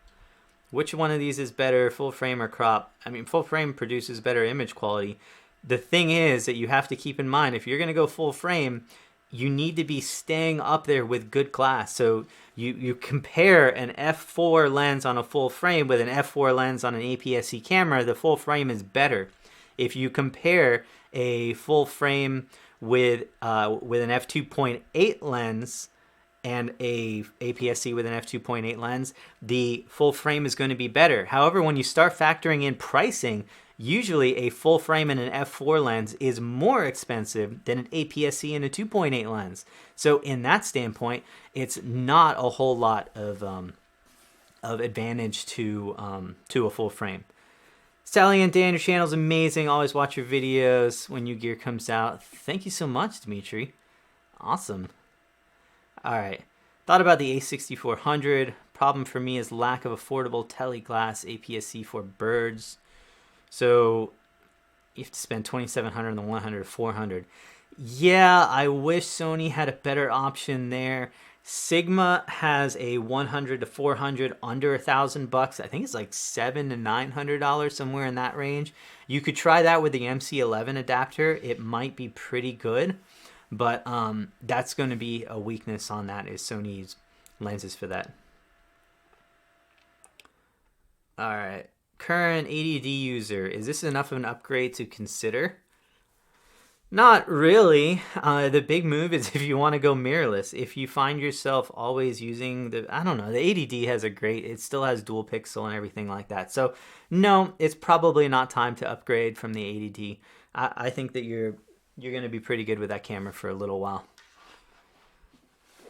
Which one of these is better, full frame or crop? I mean, full frame produces better image quality. The thing is that you have to keep in mind, if you're going to go full frame, you need to be staying up there with good glass. So you compare an f4 lens on a full frame with an f4 lens on an APS-C camera, the full frame is better. If you compare a full frame with an f2.8 lens and a APS-C with an f2.8 lens, the full frame is going to be better. However, when you start factoring in pricing, usually a full frame and an f4 lens is more expensive than an APS-C and a 2.8 lens. So in that standpoint, it's not a whole lot of advantage to a full frame. Sally and Dan, your channel's amazing. Always watch your videos when new gear comes out. Thank you so much, Dimitri. Awesome. All right. Thought about the A6400. Problem for me is lack of affordable teleglass APS-C for birds. So you have to spend $2,700 on the 100 to 400. Yeah, I wish Sony had a better option there. Sigma has a 100 to 400 under $1,000. I think it's like $700 to $900, somewhere in that range. You could try that with the MC11 adapter. It might be pretty good, but that's going to be a weakness on that, is Sony's lenses for that. All right, current ADD user. Is this enough of an upgrade to consider? Not really. The big move is if you want to go mirrorless. If you find yourself always using the ADD has it still has dual pixel and everything like that. So no, it's probably not time to upgrade from the ADD. I think that you're going to be pretty good with that camera for a little while.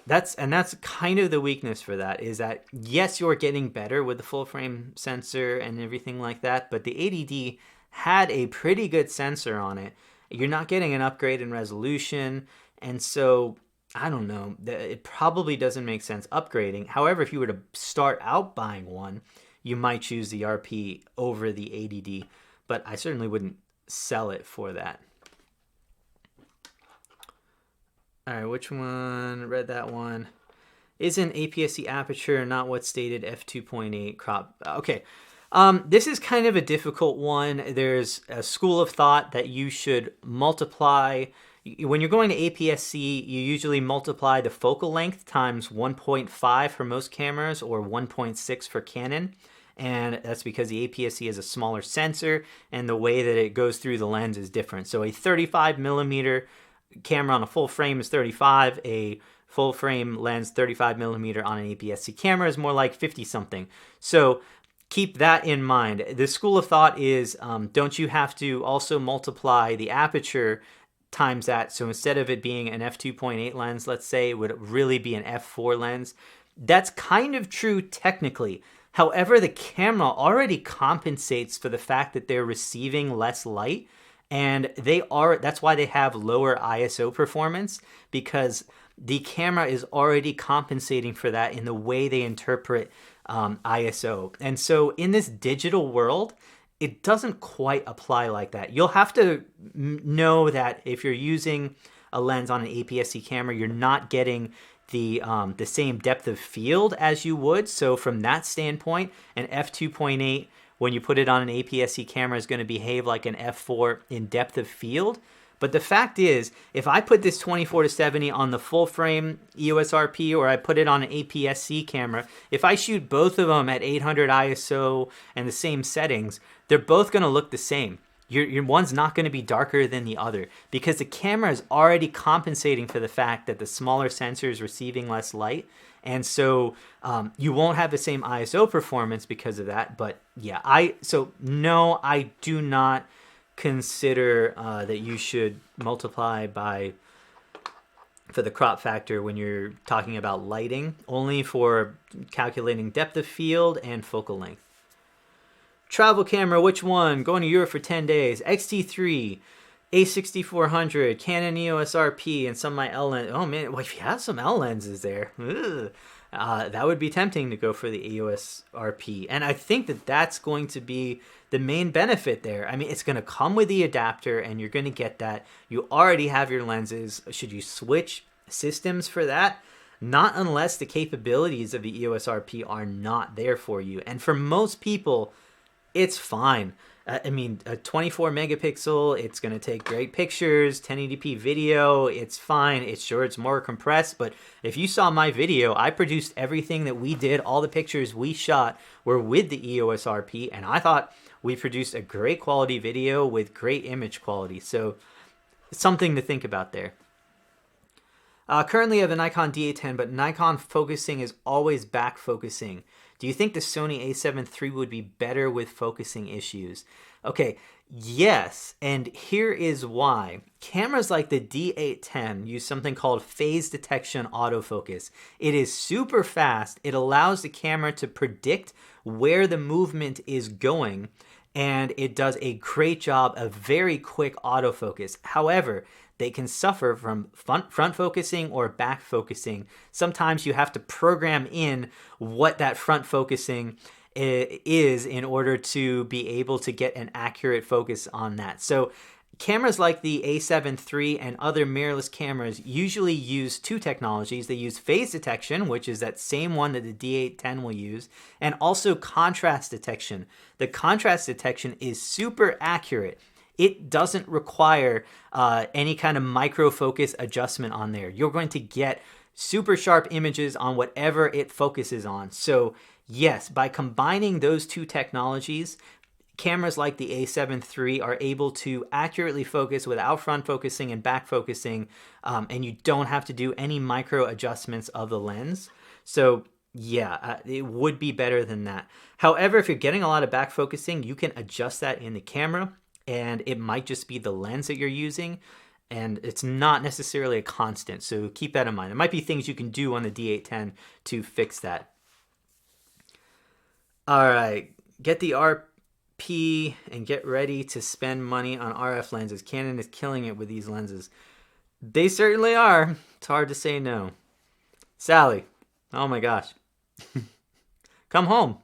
That's kind of the weakness for that, is that yes, you're getting better with the full frame sensor and everything like that, but the ADD had a pretty good sensor on it. You're not getting an upgrade in resolution, and so I don't know, it probably doesn't make sense upgrading. However, if you were to start out buying one, you might choose the RP over the ADD, but I certainly wouldn't sell it for that. All right, which one? Read that one. Isn't APS-C aperture not what's stated f2.8 crop? Okay. This is kind of a difficult one. There's a school of thought that you should multiply. When you're going to APS-C, you usually multiply the focal length times 1.5 for most cameras, or 1.6 for Canon. And that's because the APS-C is a smaller sensor and the way that it goes through the lens is different. So a 35 millimeter camera on a full frame is 35. A full frame lens 35 millimeter on an APS-C camera is more like 50 something. So keep that in mind. The school of thought is, don't you have to also multiply the aperture times that? So instead of it being an f2.8 lens, let's say, it would really be an f4 lens. That's kind of true technically. However, the camera already compensates for the fact that they're receiving less light, and that's why they have lower ISO performance, because the camera is already compensating for that in the way they interpret ISO. And so in this digital world, it doesn't quite apply like that. You'll have to know that if you're using a lens on an APS-C camera, you're not getting the same depth of field as you would. So from that standpoint, an f2.8, when you put it on an APS-C camera, is going to behave like an f4 in depth of field. But the fact is, if I put this 24-70 on the full frame EOS RP, or I put it on an APS-C camera, if I shoot both of them at 800 ISO and the same settings, they're both going to look the same. Your one's not going to be darker than the other, because the camera is already compensating for the fact that the smaller sensor is receiving less light. And so you won't have the same ISO performance because of that. But yeah, no, I do not consider that you should multiply for the crop factor when you're talking about lighting, only for calculating depth of field and focal length. Travel camera, which one? Going to Europe for 10 days. XT3, A6400, Canon EOS RP, and some of my L lenses. Oh man, well, if you have some L lenses there, that would be tempting to go for the EOS RP. And I think that that's going to be the main benefit there. I mean, it's going to come with the adapter, and you're going to get that. You already have your lenses. Should you switch systems for that? Not unless the capabilities of the EOS RP are not there for you. And for most people, it's fine. I mean, a 24 megapixel, it's going to take great pictures, 1080p video, it's fine. It's more compressed, but if you saw my video, I produced everything that we did. All the pictures we shot were with the EOS RP, and I thought we produced a great quality video with great image quality. So something to think about there. Currently I have a Nikon D810, but Nikon focusing is always back focusing. Do you think the Sony a7 III would be better with focusing issues? Okay, yes, and here is why. Cameras like the D810 use something called phase detection autofocus. It is super fast. It allows the camera to predict where the movement is going, and it does a great job of very quick autofocus. However, they can suffer from front focusing or back focusing. Sometimes you have to program in what that front focusing is in order to be able to get an accurate focus on that. So cameras like the a7 III and other mirrorless cameras usually use two technologies. They use phase detection, which is that same one that the D810 will use, and also contrast detection. The contrast detection is super accurate. It doesn't require any kind of micro focus adjustment on there. You're going to get super sharp images on whatever it focuses on. So yes, by combining those two technologies, cameras like the a7 III are able to accurately focus without front focusing and back focusing, and you don't have to do any micro adjustments of the lens. So yeah, it would be better than that. However, if you're getting a lot of back focusing, you can adjust that in the camera, and it might just be the lens that you're using, and it's not necessarily a constant. So keep that in mind. There might be things you can do on the D810 to fix that. All right, get the RP and get ready to spend money on RF lenses. Canon is killing it with these lenses. They certainly are. It's hard to say no. Sally, oh my gosh. Come home.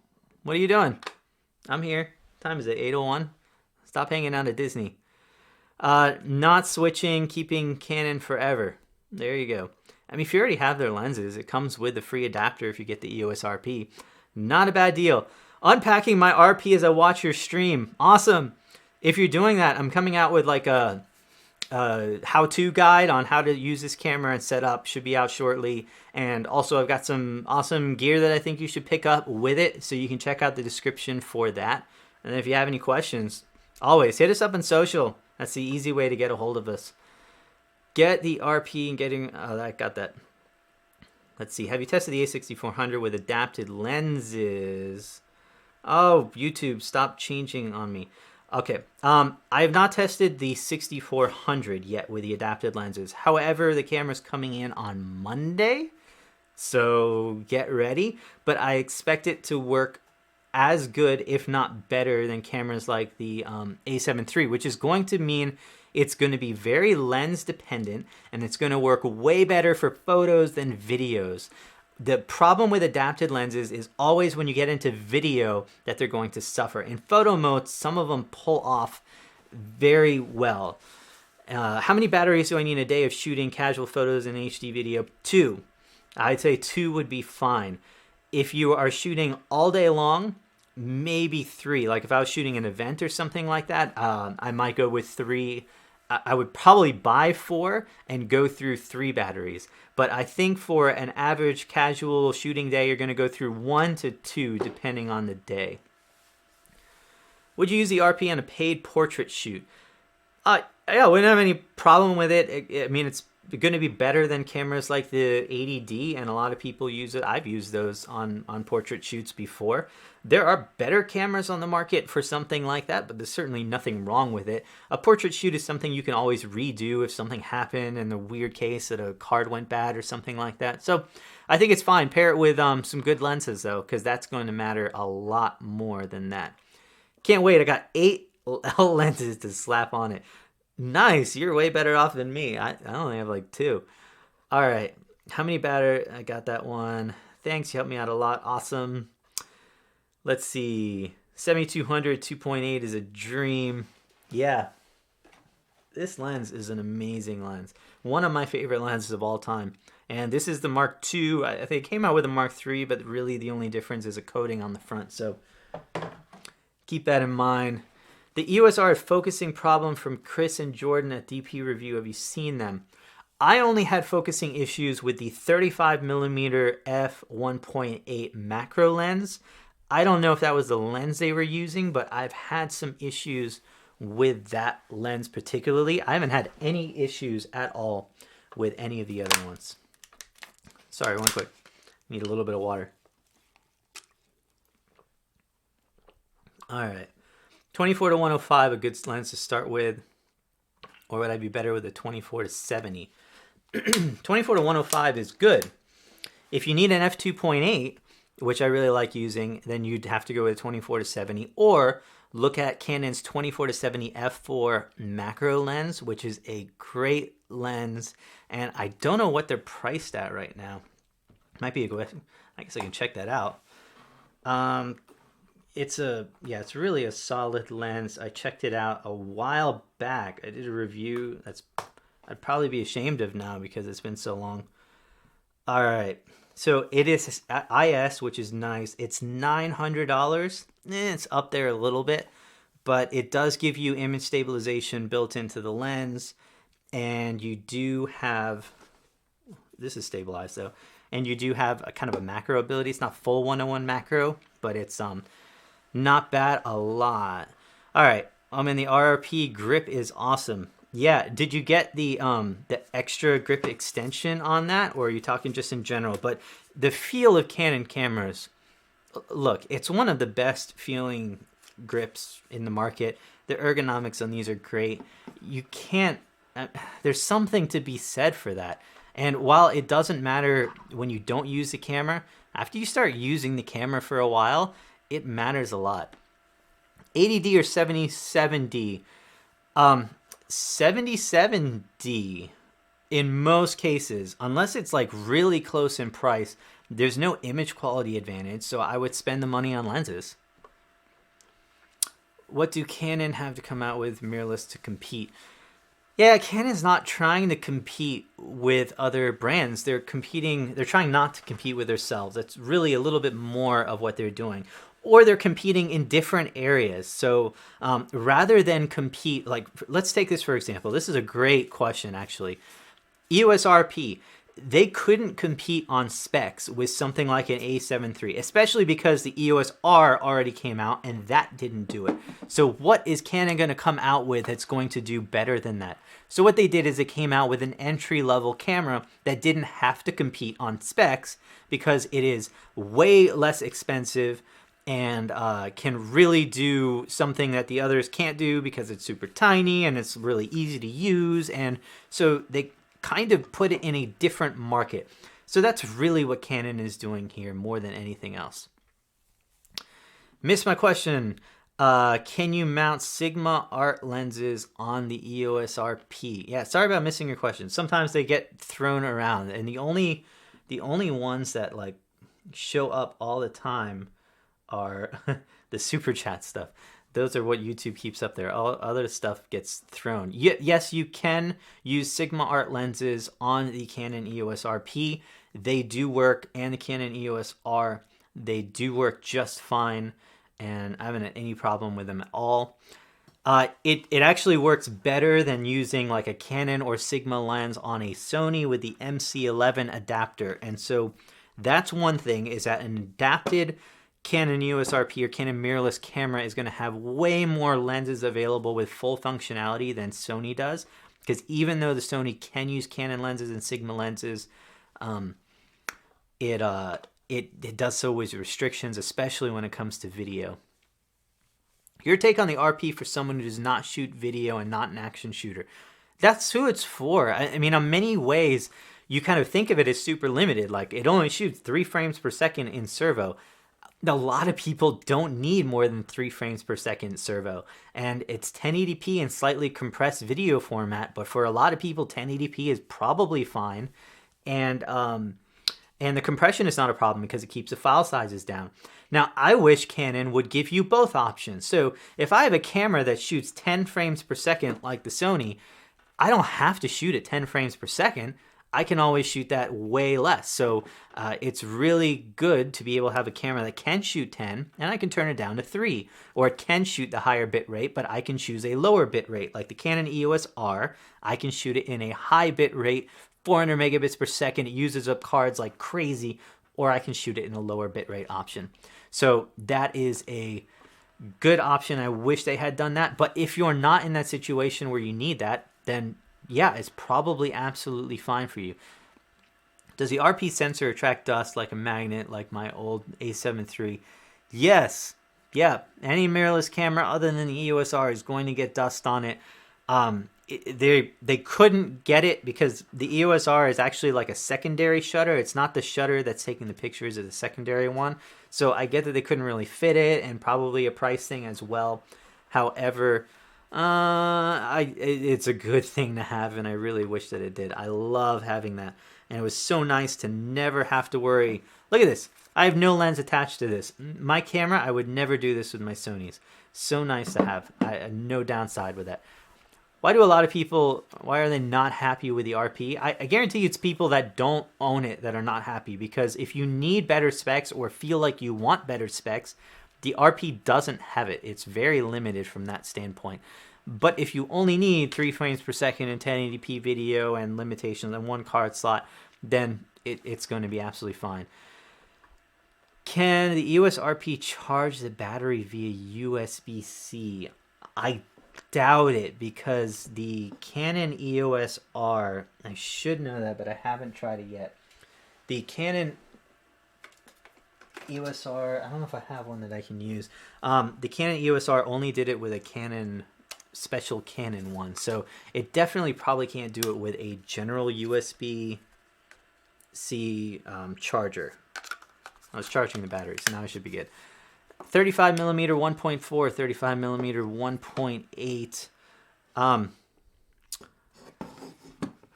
What are you doing? I'm here. What time is it? 8:01? Stop hanging out at Disney. Not switching, keeping Canon forever. There you go. I mean, if you already have their lenses, it comes with the free adapter if you get the EOS RP. Not a bad deal. Unpacking my RP as I watch your stream. Awesome. If you're doing that, I'm coming out with like a how-to guide on how to use this camera and set up. Should be out shortly. And also I've got some awesome gear that I think you should pick up with it, so you can check out the description for that. And if you have any questions, always hit us up on social. That's the easy way to get a hold of us. Get the RP and getting... Oh, I got that. Let's see. Have you tested the a6400 with adapted lenses? Oh, YouTube, stop changing on me. Okay. I have not tested the 6400 yet with the adapted lenses. However, the camera's coming in on Monday, so get ready. But I expect it to work as good, if not better, than cameras like the a7 III, which is going to mean it's going to be very lens dependent, and it's going to work way better for photos than videos. The problem with adapted lenses is always when you get into video that they're going to suffer. In photo mode, some of them pull off very well. How many batteries do I need a day of shooting casual photos and HD video? 2. I'd say 2 would be fine. If you are shooting all day long, maybe 3. Like if I was shooting an event or something like that, I might go with 3. I would probably buy 4 and go through 3 batteries. But I think for an average casual shooting day, you're going to go through 1 to 2 depending on the day. Would you use the RP on a paid portrait shoot? Yeah, I wouldn't have any problem with it. I mean, it's going to be better than cameras like the 80D, and a lot of people use it. I've used those on portrait shoots before. There are better cameras on the market for something like that, but there's certainly nothing wrong with it. A portrait shoot is something you can always redo if something happened in the weird case that a card went bad or something like that. So I think it's fine. Pair it with some good lenses, though, because that's going to matter a lot more than that. Can't wait. I got 8 lenses to slap on it. Nice. You're way better off than me. I only have like 2. All right. How many battery? I got that one. Thanks. You helped me out a lot. Awesome. Let's see. 7200 2.8 is a dream. Yeah. This lens is an amazing lens. One of my favorite lenses of all time. And this is the Mark II. I think it came out with a Mark III, but really the only difference is a coating on the front. So keep that in mind. The EOS R focusing problem from Chris and Jordan at DP Review. Have you seen them? I only had focusing issues with the 35mm f1.8 macro lens. I don't know if that was the lens they were using, but I've had some issues with that lens particularly. I haven't had any issues at all with any of the other ones. Sorry, one quick. Need a little bit of water. All right. 24 to 105, a good lens to start with. Or would I be better with a 24 to 70? 24 to 105 is good. If you need an f2.8, which I really like using, then you'd have to go with a 24 to 70, or look at Canon's 24 to 70 f4 macro lens, which is a great lens, and I don't know what they're priced at right now. Might be a good, I guess I can check that out. It's really a solid lens. I checked it out a while back. I did a review I'd probably be ashamed of now because it's been so long. All right. So it is IS, which is nice. It's $900. It's up there a little bit, but it does give you image stabilization built into the lens, and you do have, this is stabilized though, and you do have a kind of a macro ability. It's not full 101 macro, but it's not bad a lot. All right, I'm in the RRP. Grip is awesome. Yeah, did you get the extra grip extension on that, or are you talking just in general? But the feel of Canon cameras, look, it's one of the best feeling grips in the market. The ergonomics on these are great. You can't, there's something to be said for that. And while it doesn't matter when you don't use the camera, after you start using the camera for a while, it matters a lot. 80D or 77D? 77D in most cases, unless it's like really close in price, there's no image quality advantage, so I would spend the money on lenses. What do Canon have to come out with mirrorless to compete? Yeah, Canon's not trying to compete with other brands. They're trying not to compete with themselves. That's really a little bit more of what they're doing. Or they're competing in different areas. So rather than compete, like, let's take this for example. This is a great question, actually. EOS RP, they couldn't compete on specs with something like an A7 III, especially because the EOS R already came out and that didn't do it. So what is Canon going to come out with that's going to do better than that? So what they did is it came out with an entry-level camera that didn't have to compete on specs because it is way less expensive and can really do something that the others can't do because it's super tiny and it's really easy to use. And so they kind of put it in a different market. So that's really what Canon is doing here more than anything else. Missed my question. Can you mount Sigma art lenses on the EOS RP? Yeah, sorry about missing your question. Sometimes they get thrown around, and the only ones that like show up all the time are the super chat stuff. Those are what YouTube keeps up there. All other stuff gets thrown. Yes, you can use Sigma art lenses on the Canon EOS RP. They do work, and the Canon EOS R, they do work just fine, and I haven't had any problem with them at all. It actually works better than using like a Canon or Sigma lens on a Sony with the MC11 adapter. And so that's one thing, is that an adapted Canon EOS RP or Canon mirrorless camera is going to have way more lenses available with full functionality than Sony does, because even though the Sony can use Canon lenses and Sigma lenses, it does so with restrictions, especially when it comes to video. Your take on the RP for someone who does not shoot video and not an action shooter? That's who it's for. I mean, in many ways, you kind of think of it as super limited. Like, it only shoots 3 frames per second in servo. A lot of people don't need more than 3 frames per second servo, and it's 1080p in slightly compressed video format, but for a lot of people 1080p is probably fine, and the compression is not a problem because it keeps the file sizes down. Now, I wish Canon would give you both options. So if I have a camera that shoots 10 frames per second like the Sony, I don't have to shoot at 10 frames per second. I can always shoot that way less. So it's really good to be able to have a camera that can shoot 10, and I can turn it down to 3. Or it can shoot the higher bit rate, but I can choose a lower bit rate. Like the Canon EOS R, I can shoot it in a high bit rate, 400 megabits per second. It uses up cards like crazy. Or I can shoot it in a lower bit rate option. So that is a good option. I wish they had done that. But if you're not in that situation where you need that, then yeah, it's probably absolutely fine for you. Does the RP sensor attract dust like a magnet like my old A7 III? Yes. Yeah. Any mirrorless camera other than the EOS R is going to get dust on it. They couldn't get it because the EOS R is actually like a secondary shutter. It's not the shutter that's taking the pictures, it's a secondary one. So I get that they couldn't really fit it, and probably a price thing as well. However, it's a good thing to have, and I really wish that it did. I love having that, and it was so nice to never have to worry. Look at this. I have no lens attached to this. My camera, I would never do this with my Sonys. So nice to have. No downside with that. Why do a lot of people, why are they not happy with the RP? I guarantee it's people that don't own it that are not happy, because if you need better specs or feel like you want better specs, the RP doesn't have it. It's very limited from that standpoint. But if you only need 3 frames per second and 1080p video and limitations on 1 card slot, then it's going to be absolutely fine. Can the EOS RP charge the battery via USB-C? I doubt it, because the Canon EOS R, I should know that, but I haven't tried it yet. The Canon EOS R, I don't know if I have one that I can use. The Canon EOS R only did it with a Canon, special Canon one, so it definitely probably can't do it with a general USB-C charger. I was charging the battery, so now I should be good. 35 millimeter 1.4, 35 millimeter 1.8.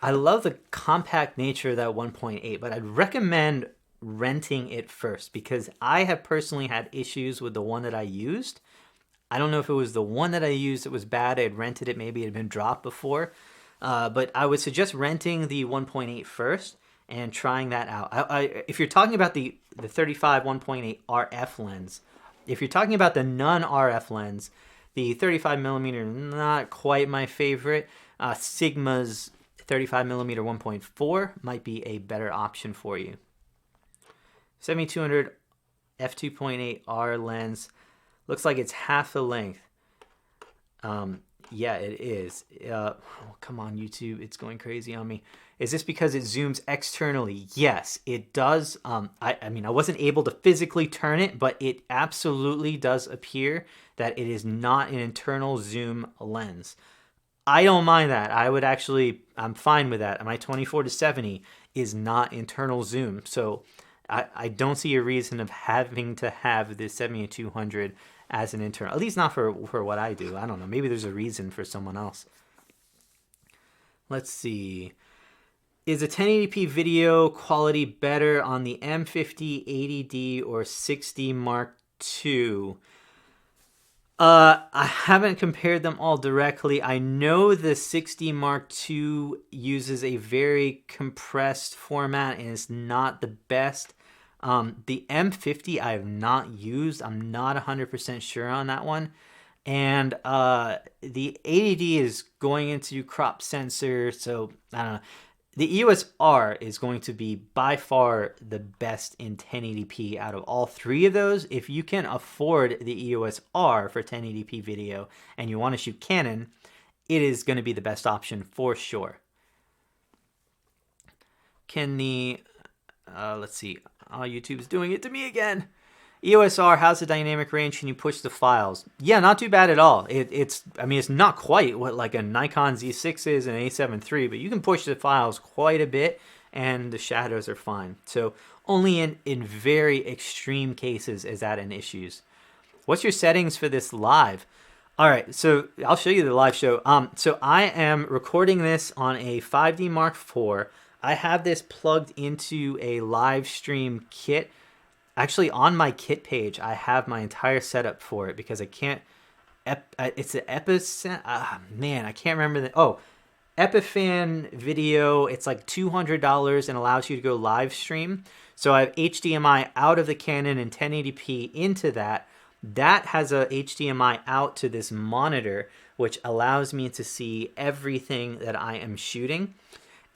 I love the compact nature of that 1.8, but I'd recommend renting it first, because I have personally had issues with the one that I used. I don't know if it was the one that I used that was bad. I had rented it, maybe it had been dropped before. But I would suggest renting the 1.8 first and trying that out. If you're talking about the 35 1.8 RF lens, if you're talking about the non-RF lens, the 35 millimeter, not quite my favorite. Sigma's 35 millimeter 1.4 might be a better option for you. 7200 f2.8R lens. Looks like it's half the length. Yeah, it is. Oh, come on, YouTube. It's going crazy on me. Is this because it zooms externally? Yes, it does. I mean, I wasn't able to physically turn it, but it absolutely does appear that it is not an internal zoom lens. I don't mind that. I'm fine with that. My 24-70 is not internal zoom, so I don't see a reason of having to have the 7200 as an internal, at least not for what I do. I don't know. Maybe there's a reason for someone else. Let's see. Is a 1080p video quality better on the M50 80D or 6D Mark II? I haven't compared them all directly. I know the 6D Mark II uses a very compressed format and is not the best. The M50 I have not used. I'm not 100% sure on that one. And the 80D is going into crop sensor, so I don't know. The EOS R is going to be by far the best in 1080p out of all three of those. If you can afford the EOS R for 1080p video and you want to shoot Canon, it is going to be the best option for sure. Can the, let's see, oh, YouTube's doing it to me again. EOS R, how's the dynamic range? Can you push the files? Yeah, not too bad at all. It's not quite what like a Nikon Z6 is and A7 III, but you can push the files quite a bit and the shadows are fine. So only in very extreme cases is that an issue. What's your settings for this live? All right, so I'll show you the live show. So I am recording this on a 5D Mark IV. I have this plugged into a live stream kit. Actually, on my kit page, I have my entire setup for it because I can't. It's an Epicenter. Man, I can't remember the. Oh, Epiphan video, it's like $200 and allows you to go live stream. So I have HDMI out of the Canon and 1080p into that. That has a HDMI out to this monitor, which allows me to see everything that I am shooting,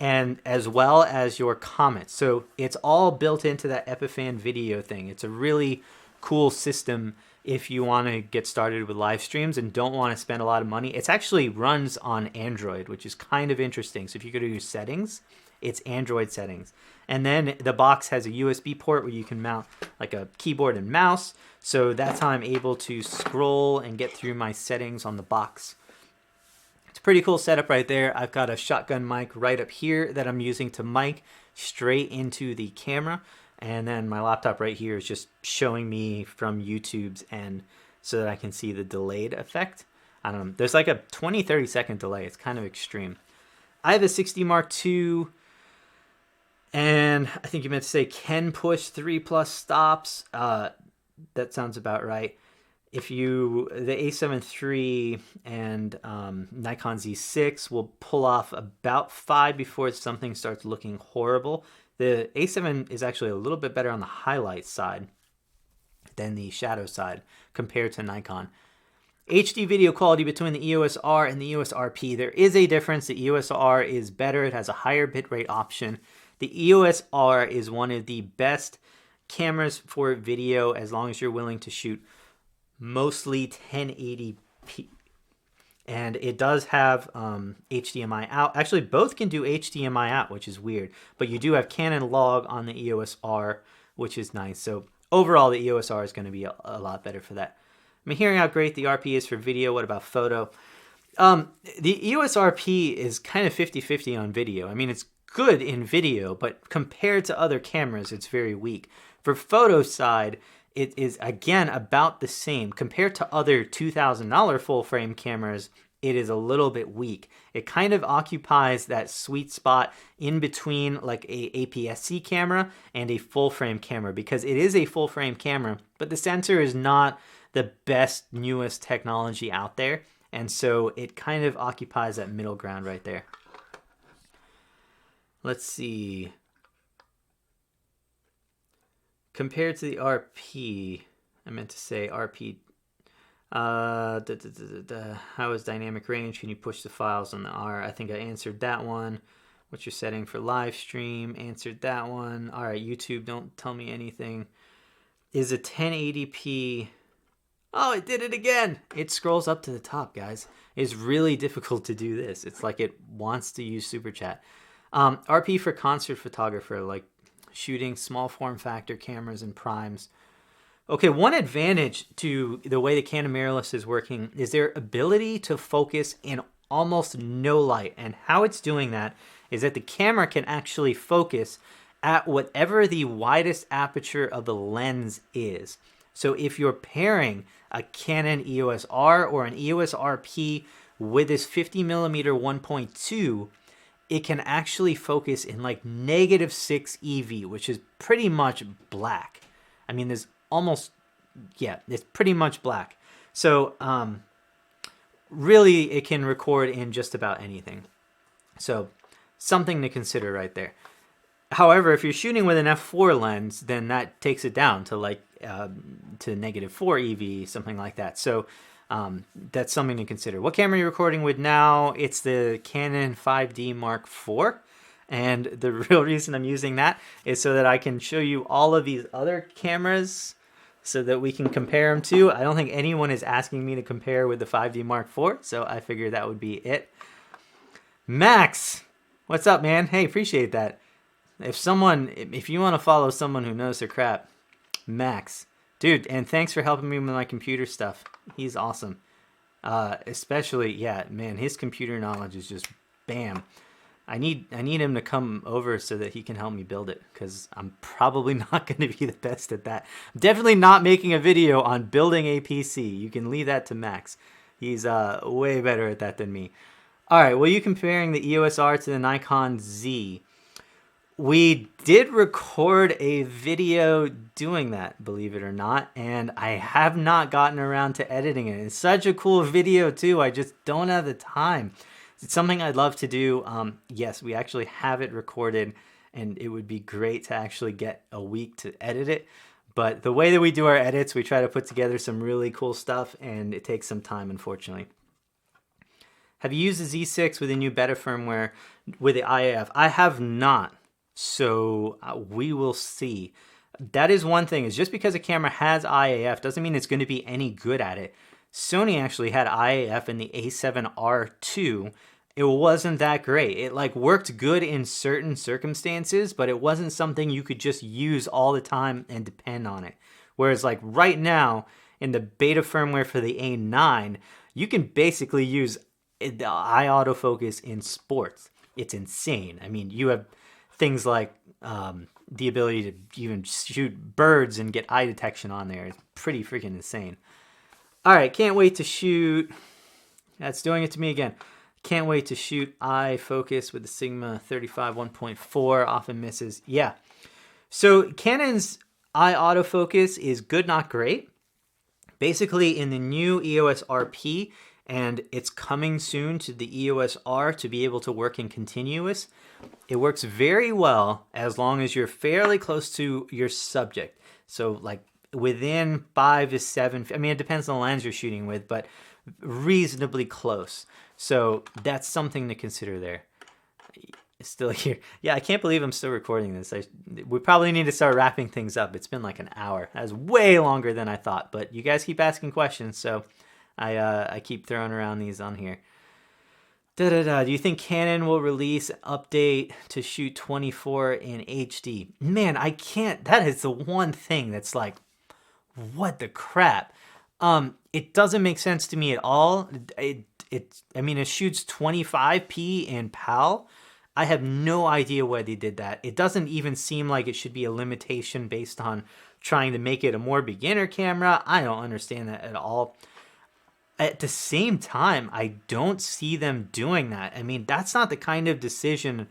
and as well as your comments. So it's all built into that Epiphan video thing. It's a really cool system if you want to get started with live streams and don't want to spend a lot of money. It actually runs on Android, which is kind of interesting. So if you go to your settings, it's Android settings. And then the box has a USB port where you can mount like a keyboard and mouse. So that's how I'm able to scroll and get through my settings on the box. It's a pretty cool setup right there. I've got a shotgun mic right up here that I'm using to mic straight into the camera. And then my laptop right here is just showing me from YouTube's end so that I can see the delayed effect. I don't know. There's like a 20-30 second delay. It's kind of extreme. I have a 6D Mark II, and I think you meant to say can push 3+ stops. That sounds about right. If you, the A7 III and Nikon Z6 will pull off about 5 before something starts looking horrible. The A7 is actually a little bit better on the highlight side than the shadow side compared to Nikon. HD video quality between the EOS R and the EOS RP. There is a difference. The EOS R is better. It has a higher bitrate option. The EOS R is one of the best cameras for video as long as you're willing to shoot mostly 1080p. And it does have HDMI out. Actually, both can do HDMI out, which is weird. But you do have Canon log on the EOS R, which is nice. So overall, the EOS R is going to be a lot better for that. I'm hearing how great the RP is for video. What about photo? The EOS RP is kind of 50-50 on video. I mean, it's good in video, but compared to other cameras, it's very weak. For photo side, it is, again, about the same. Compared to other $2,000 full-frame cameras, it is a little bit weak. It kind of occupies that sweet spot in between like a APS-C camera and a full-frame camera, because it is a full-frame camera, but the sensor is not the best, newest technology out there, and so it kind of occupies that middle ground right there. Let's see. Compared to the RP, I meant to say RP. How is dynamic range? Can you push the files on the R? I think I answered that one. What's your setting for live stream? Answered that one. All right, YouTube, don't tell me anything. Is a 1080p... Oh, it did it again. It scrolls up to the top, guys. It's really difficult to do this. It's like it wants to use Super Chat. RP for concert photographer, like shooting small form factor cameras and primes. Okay, one advantage to the way the Canon mirrorless is working is their ability to focus in almost no light. And how it's doing that is that the camera can actually focus at whatever the widest aperture of the lens is. So if you're pairing a Canon EOS R or an EOS RP with this 50mm 1.2, it can actually focus in like -6 EV, which is pretty much black. I mean, there's almost, yeah, it's pretty much black. So really it can record in just about anything. So something to consider right there. However, if you're shooting with an f4 lens, then that takes it down to like to -4 EV, something like that. So that's something to consider. What camera are you recording with now? It's the Canon 5D Mark IV. And the real reason I'm using that is so that I can show you all of these other cameras so that we can compare them to. I don't think anyone is asking me to compare with the 5D Mark IV, so I figured that would be it. Max, what's up, man? Hey, appreciate that. If you want to follow someone who knows their crap, Max. Dude, and thanks for helping me with my computer stuff. He's awesome. Especially, yeah, man, his computer knowledge is just bam. I need him to come over so that he can help me build it, because I'm probably not going to be the best at that. I'm definitely not making a video on building a PC. You can leave that to Max. He's way better at that than me. All right, well, you comparing the EOS R to the Nikon Z. We did record a video doing that, believe it or not, and I have not gotten around to editing it. It's such a cool video, too. I just don't have the time. It's something I'd love to do. Yes, we actually have it recorded, and it would be great to actually get a week to edit it. But the way that we do our edits, we try to put together some really cool stuff, and it takes some time, unfortunately. Have you used the Z6 with the new beta firmware with the IAF? I have not, so we will see. That is one thing, is just because a camera has IAF doesn't mean it's going to be any good at it. Sony actually had IAF in the A7R2. It wasn't that great. It like worked good in certain circumstances, but it wasn't something you could just use all the time and depend on it. Whereas like right now in the beta firmware for the A9, you can basically use the eye autofocus in sports. It's insane. I mean, you have things like the ability to even shoot birds and get eye detection on there. It's pretty freaking insane. All right, can't wait to shoot. That's doing it to me again. Can't wait to shoot eye focus with the Sigma 35 1.4. Often misses. Yeah. So Canon's eye autofocus is good, not great. Basically, in the new EOS RP, and it's coming soon to the EOS R to be able to work in continuous. It works very well as long as you're fairly close to your subject. So like within 5 to 7, I mean, it depends on the lens you're shooting with, but reasonably close. So that's something to consider there. It's still here. Yeah, I can't believe I'm still recording this. We probably need to start wrapping things up. It's been like an hour. That was way longer than I thought, but you guys keep asking questions, so I keep throwing around these on here. Do you think Canon will release an update to shoot 24 in HD? Man, I can't. That is the one thing that's like, what the crap? It doesn't make sense to me at all. I mean, it shoots 25p in PAL. I have no idea why they did that. It doesn't even seem like it should be a limitation based on trying to make it a more beginner camera. I don't understand that at all. At the same time, I don't see them doing that. I mean, that's not the kind of decision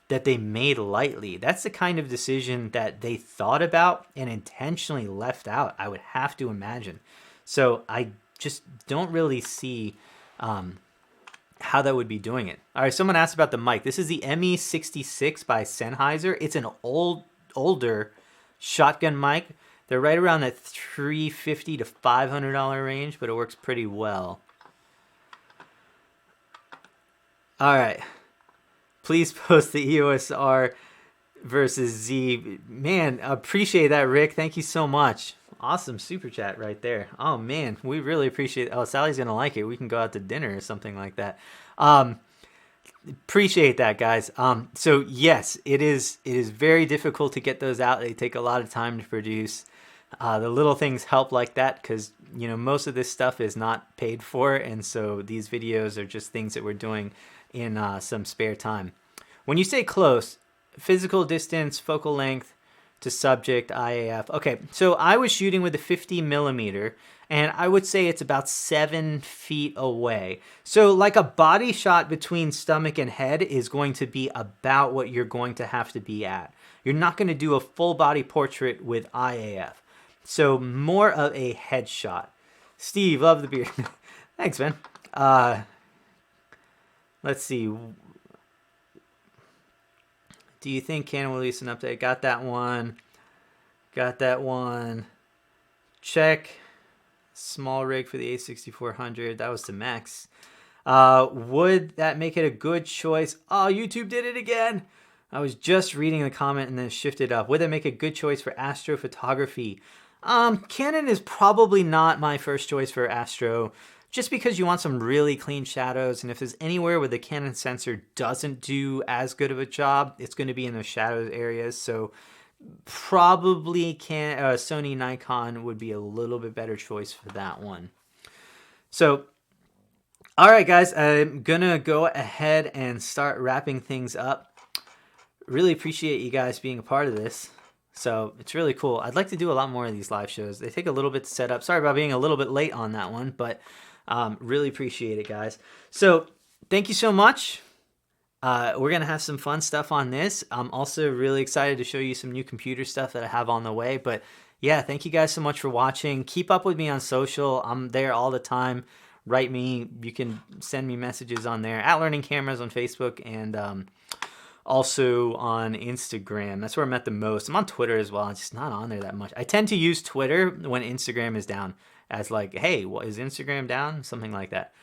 that they made lightly. That's the kind of decision that they thought about and intentionally left out, I would have to imagine. So I just don't really see how that would be doing it. All right, someone asked about the mic. This is the ME66 by Sennheiser. It's an older shotgun mic. They're right around that $350 to $500 range, but it works pretty well. All right. Please post the EOS R versus Z. Man, appreciate that, Rick. Thank you so much. Awesome super chat right there. Oh, man, we really appreciate it. Oh, Sally's going to like it. We can go out to dinner or something like that. Appreciate that, guys. So, yes, it is very difficult to get those out. They take a lot of time to produce. The little things help like that because, you know, most of this stuff is not paid for. And so these videos are just things that we're doing in some spare time. When you say close, physical distance, focal length to subject, IAF. Okay, so I was shooting with a 50 millimeter, and I would say it's about 7 feet away. So like a body shot between stomach and head is going to be about what you're going to have to be at. You're not going to do a full body portrait with IAF. So more of a headshot. Steve, love the beard. Thanks, man. Let's see. Do you think Canon will release an update? Got that one. Got that one. Check. Small rig for the A6400. That was to max. Would that make it a good choice? Oh, YouTube did it again. I was just reading the comment and then shifted up. Would that make a good choice for astrophotography? Canon is probably not my first choice for astro, just because you want some really clean shadows, and if there's anywhere where the Canon sensor doesn't do as good of a job, it's going to be in those shadows areas. So probably Sony Nikon would be a little bit better choice for that one. So, all right, guys, I'm going to go ahead and start wrapping things up. Really appreciate you guys being a part of this. So it's really cool. I'd like to do a lot more of these live shows. They take a little bit to set up. Sorry about being a little bit late on that one, but really appreciate it, guys. So thank you so much. We're going to have some fun stuff on this. I'm also really excited to show you some new computer stuff that I have on the way. But yeah, thank you guys so much for watching. Keep up with me on social. I'm there all the time, write me. You can send me messages on there at Learning Cameras on Facebook and also on Instagram. That's where I'm at the most. I'm on Twitter as well. I'm just not on there that much. I tend to use Twitter when Instagram is down as like, hey, what is Instagram down? Something like that.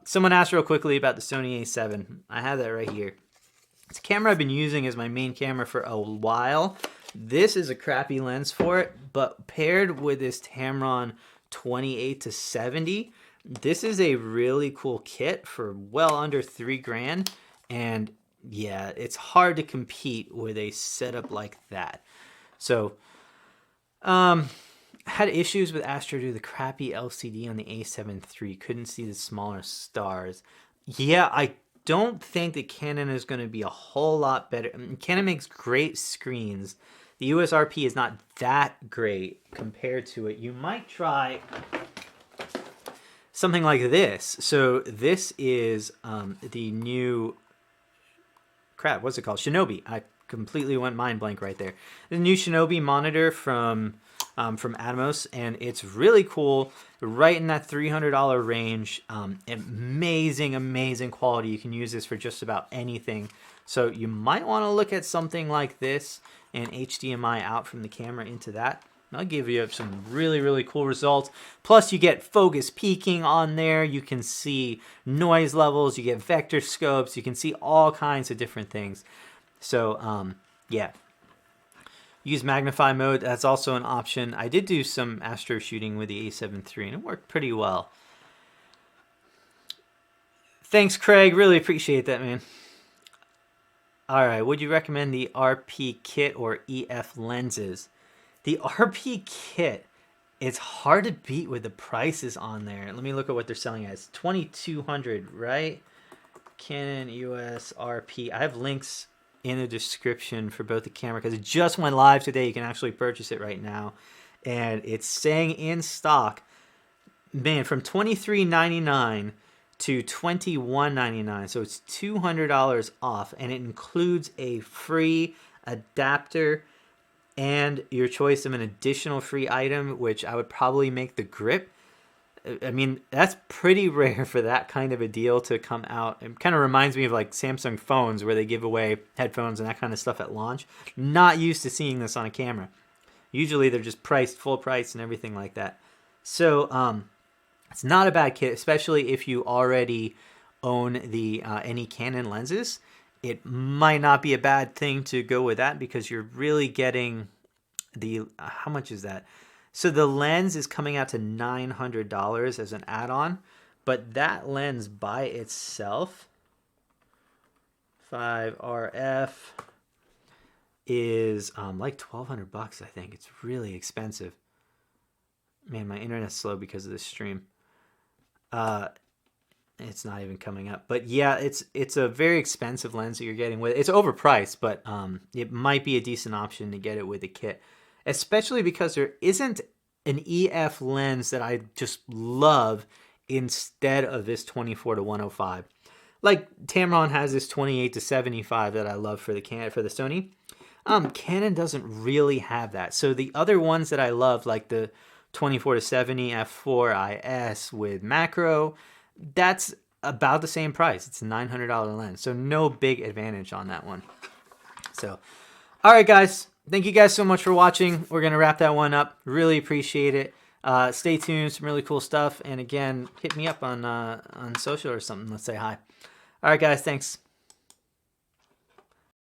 Someone asked real quickly about the Sony A7. I have that right here. It's a camera I've been using as my main camera for a while. This is a crappy lens for it, but paired with this Tamron 28-70, this is a really cool kit for well under $3,000. And yeah, it's hard to compete with a setup like that. So, had issues with Astro due to the crappy LCD on the A7 III. Couldn't see the smaller stars. Yeah, I don't think that Canon is going to be a whole lot better. I mean, Canon makes great screens. The EOS RP is not that great compared to it. You might try something like this. So this is the new, crap, what's it called? Shinobi. I completely went mind blank right there. The new Shinobi monitor from Atomos, and it's really cool, right in that $300 range. Amazing quality. You can use this for just about anything. So you might want to look at something like this and HDMI out from the camera into that. I'll give you some really cool results. Plus you get focus peaking on there. You can see noise levels. You get vector scopes. You can see all kinds of different things. So yeah. Use magnify mode, that's also an option. I did do some astro shooting with the A7 III and it worked pretty well. Thanks, Craig. Really appreciate that, man. All right, would you recommend the RP kit or EF lenses? The RP kit, it's hard to beat with the prices on there. Let me look at what they're selling as. $2,200, right? Canon EOS RP. I have links in the description for both the camera because it just went live today. You can actually purchase it right now, and it's saying in stock, man, from $23.99 to $21.99, so it's $200 off, and it includes a free adapter and your choice of an additional free item, which I would probably make the grip. I mean, that's pretty rare for that kind of a deal to come out. It kind of reminds me of like Samsung phones where they give away headphones and that kind of stuff at launch. Not used to seeing this on a camera. Usually they're just priced full price and everything like that. So it's not a bad kit, especially if you already own the any Canon lenses. It might not be a bad thing to go with that because you're really getting the, how much is that? So the lens is coming out to $900 as an add-on, but that lens by itself, 5RF, is like $1,200, I think. It's really expensive. Man, my internet's slow because of this stream. It's not even coming up. But yeah, it's a very expensive lens that you're getting with it. It's overpriced, but it might be a decent option to get it with a kit. Especially because there isn't an EF lens that I just love instead of this 24-105. Like Tamron has this 28-75 that I love for the Sony. Canon doesn't really have that. So the other ones that I love, like the 24-70 f4 IS with macro, that's about the same price. It's a $900 lens. So no big advantage on that one. So, all right, guys. Thank you guys so much for watching. We're going to wrap that one up. Really appreciate it. Stay tuned. Some really cool stuff. And again, hit me up on social or something. Let's say hi. All right, guys. Thanks.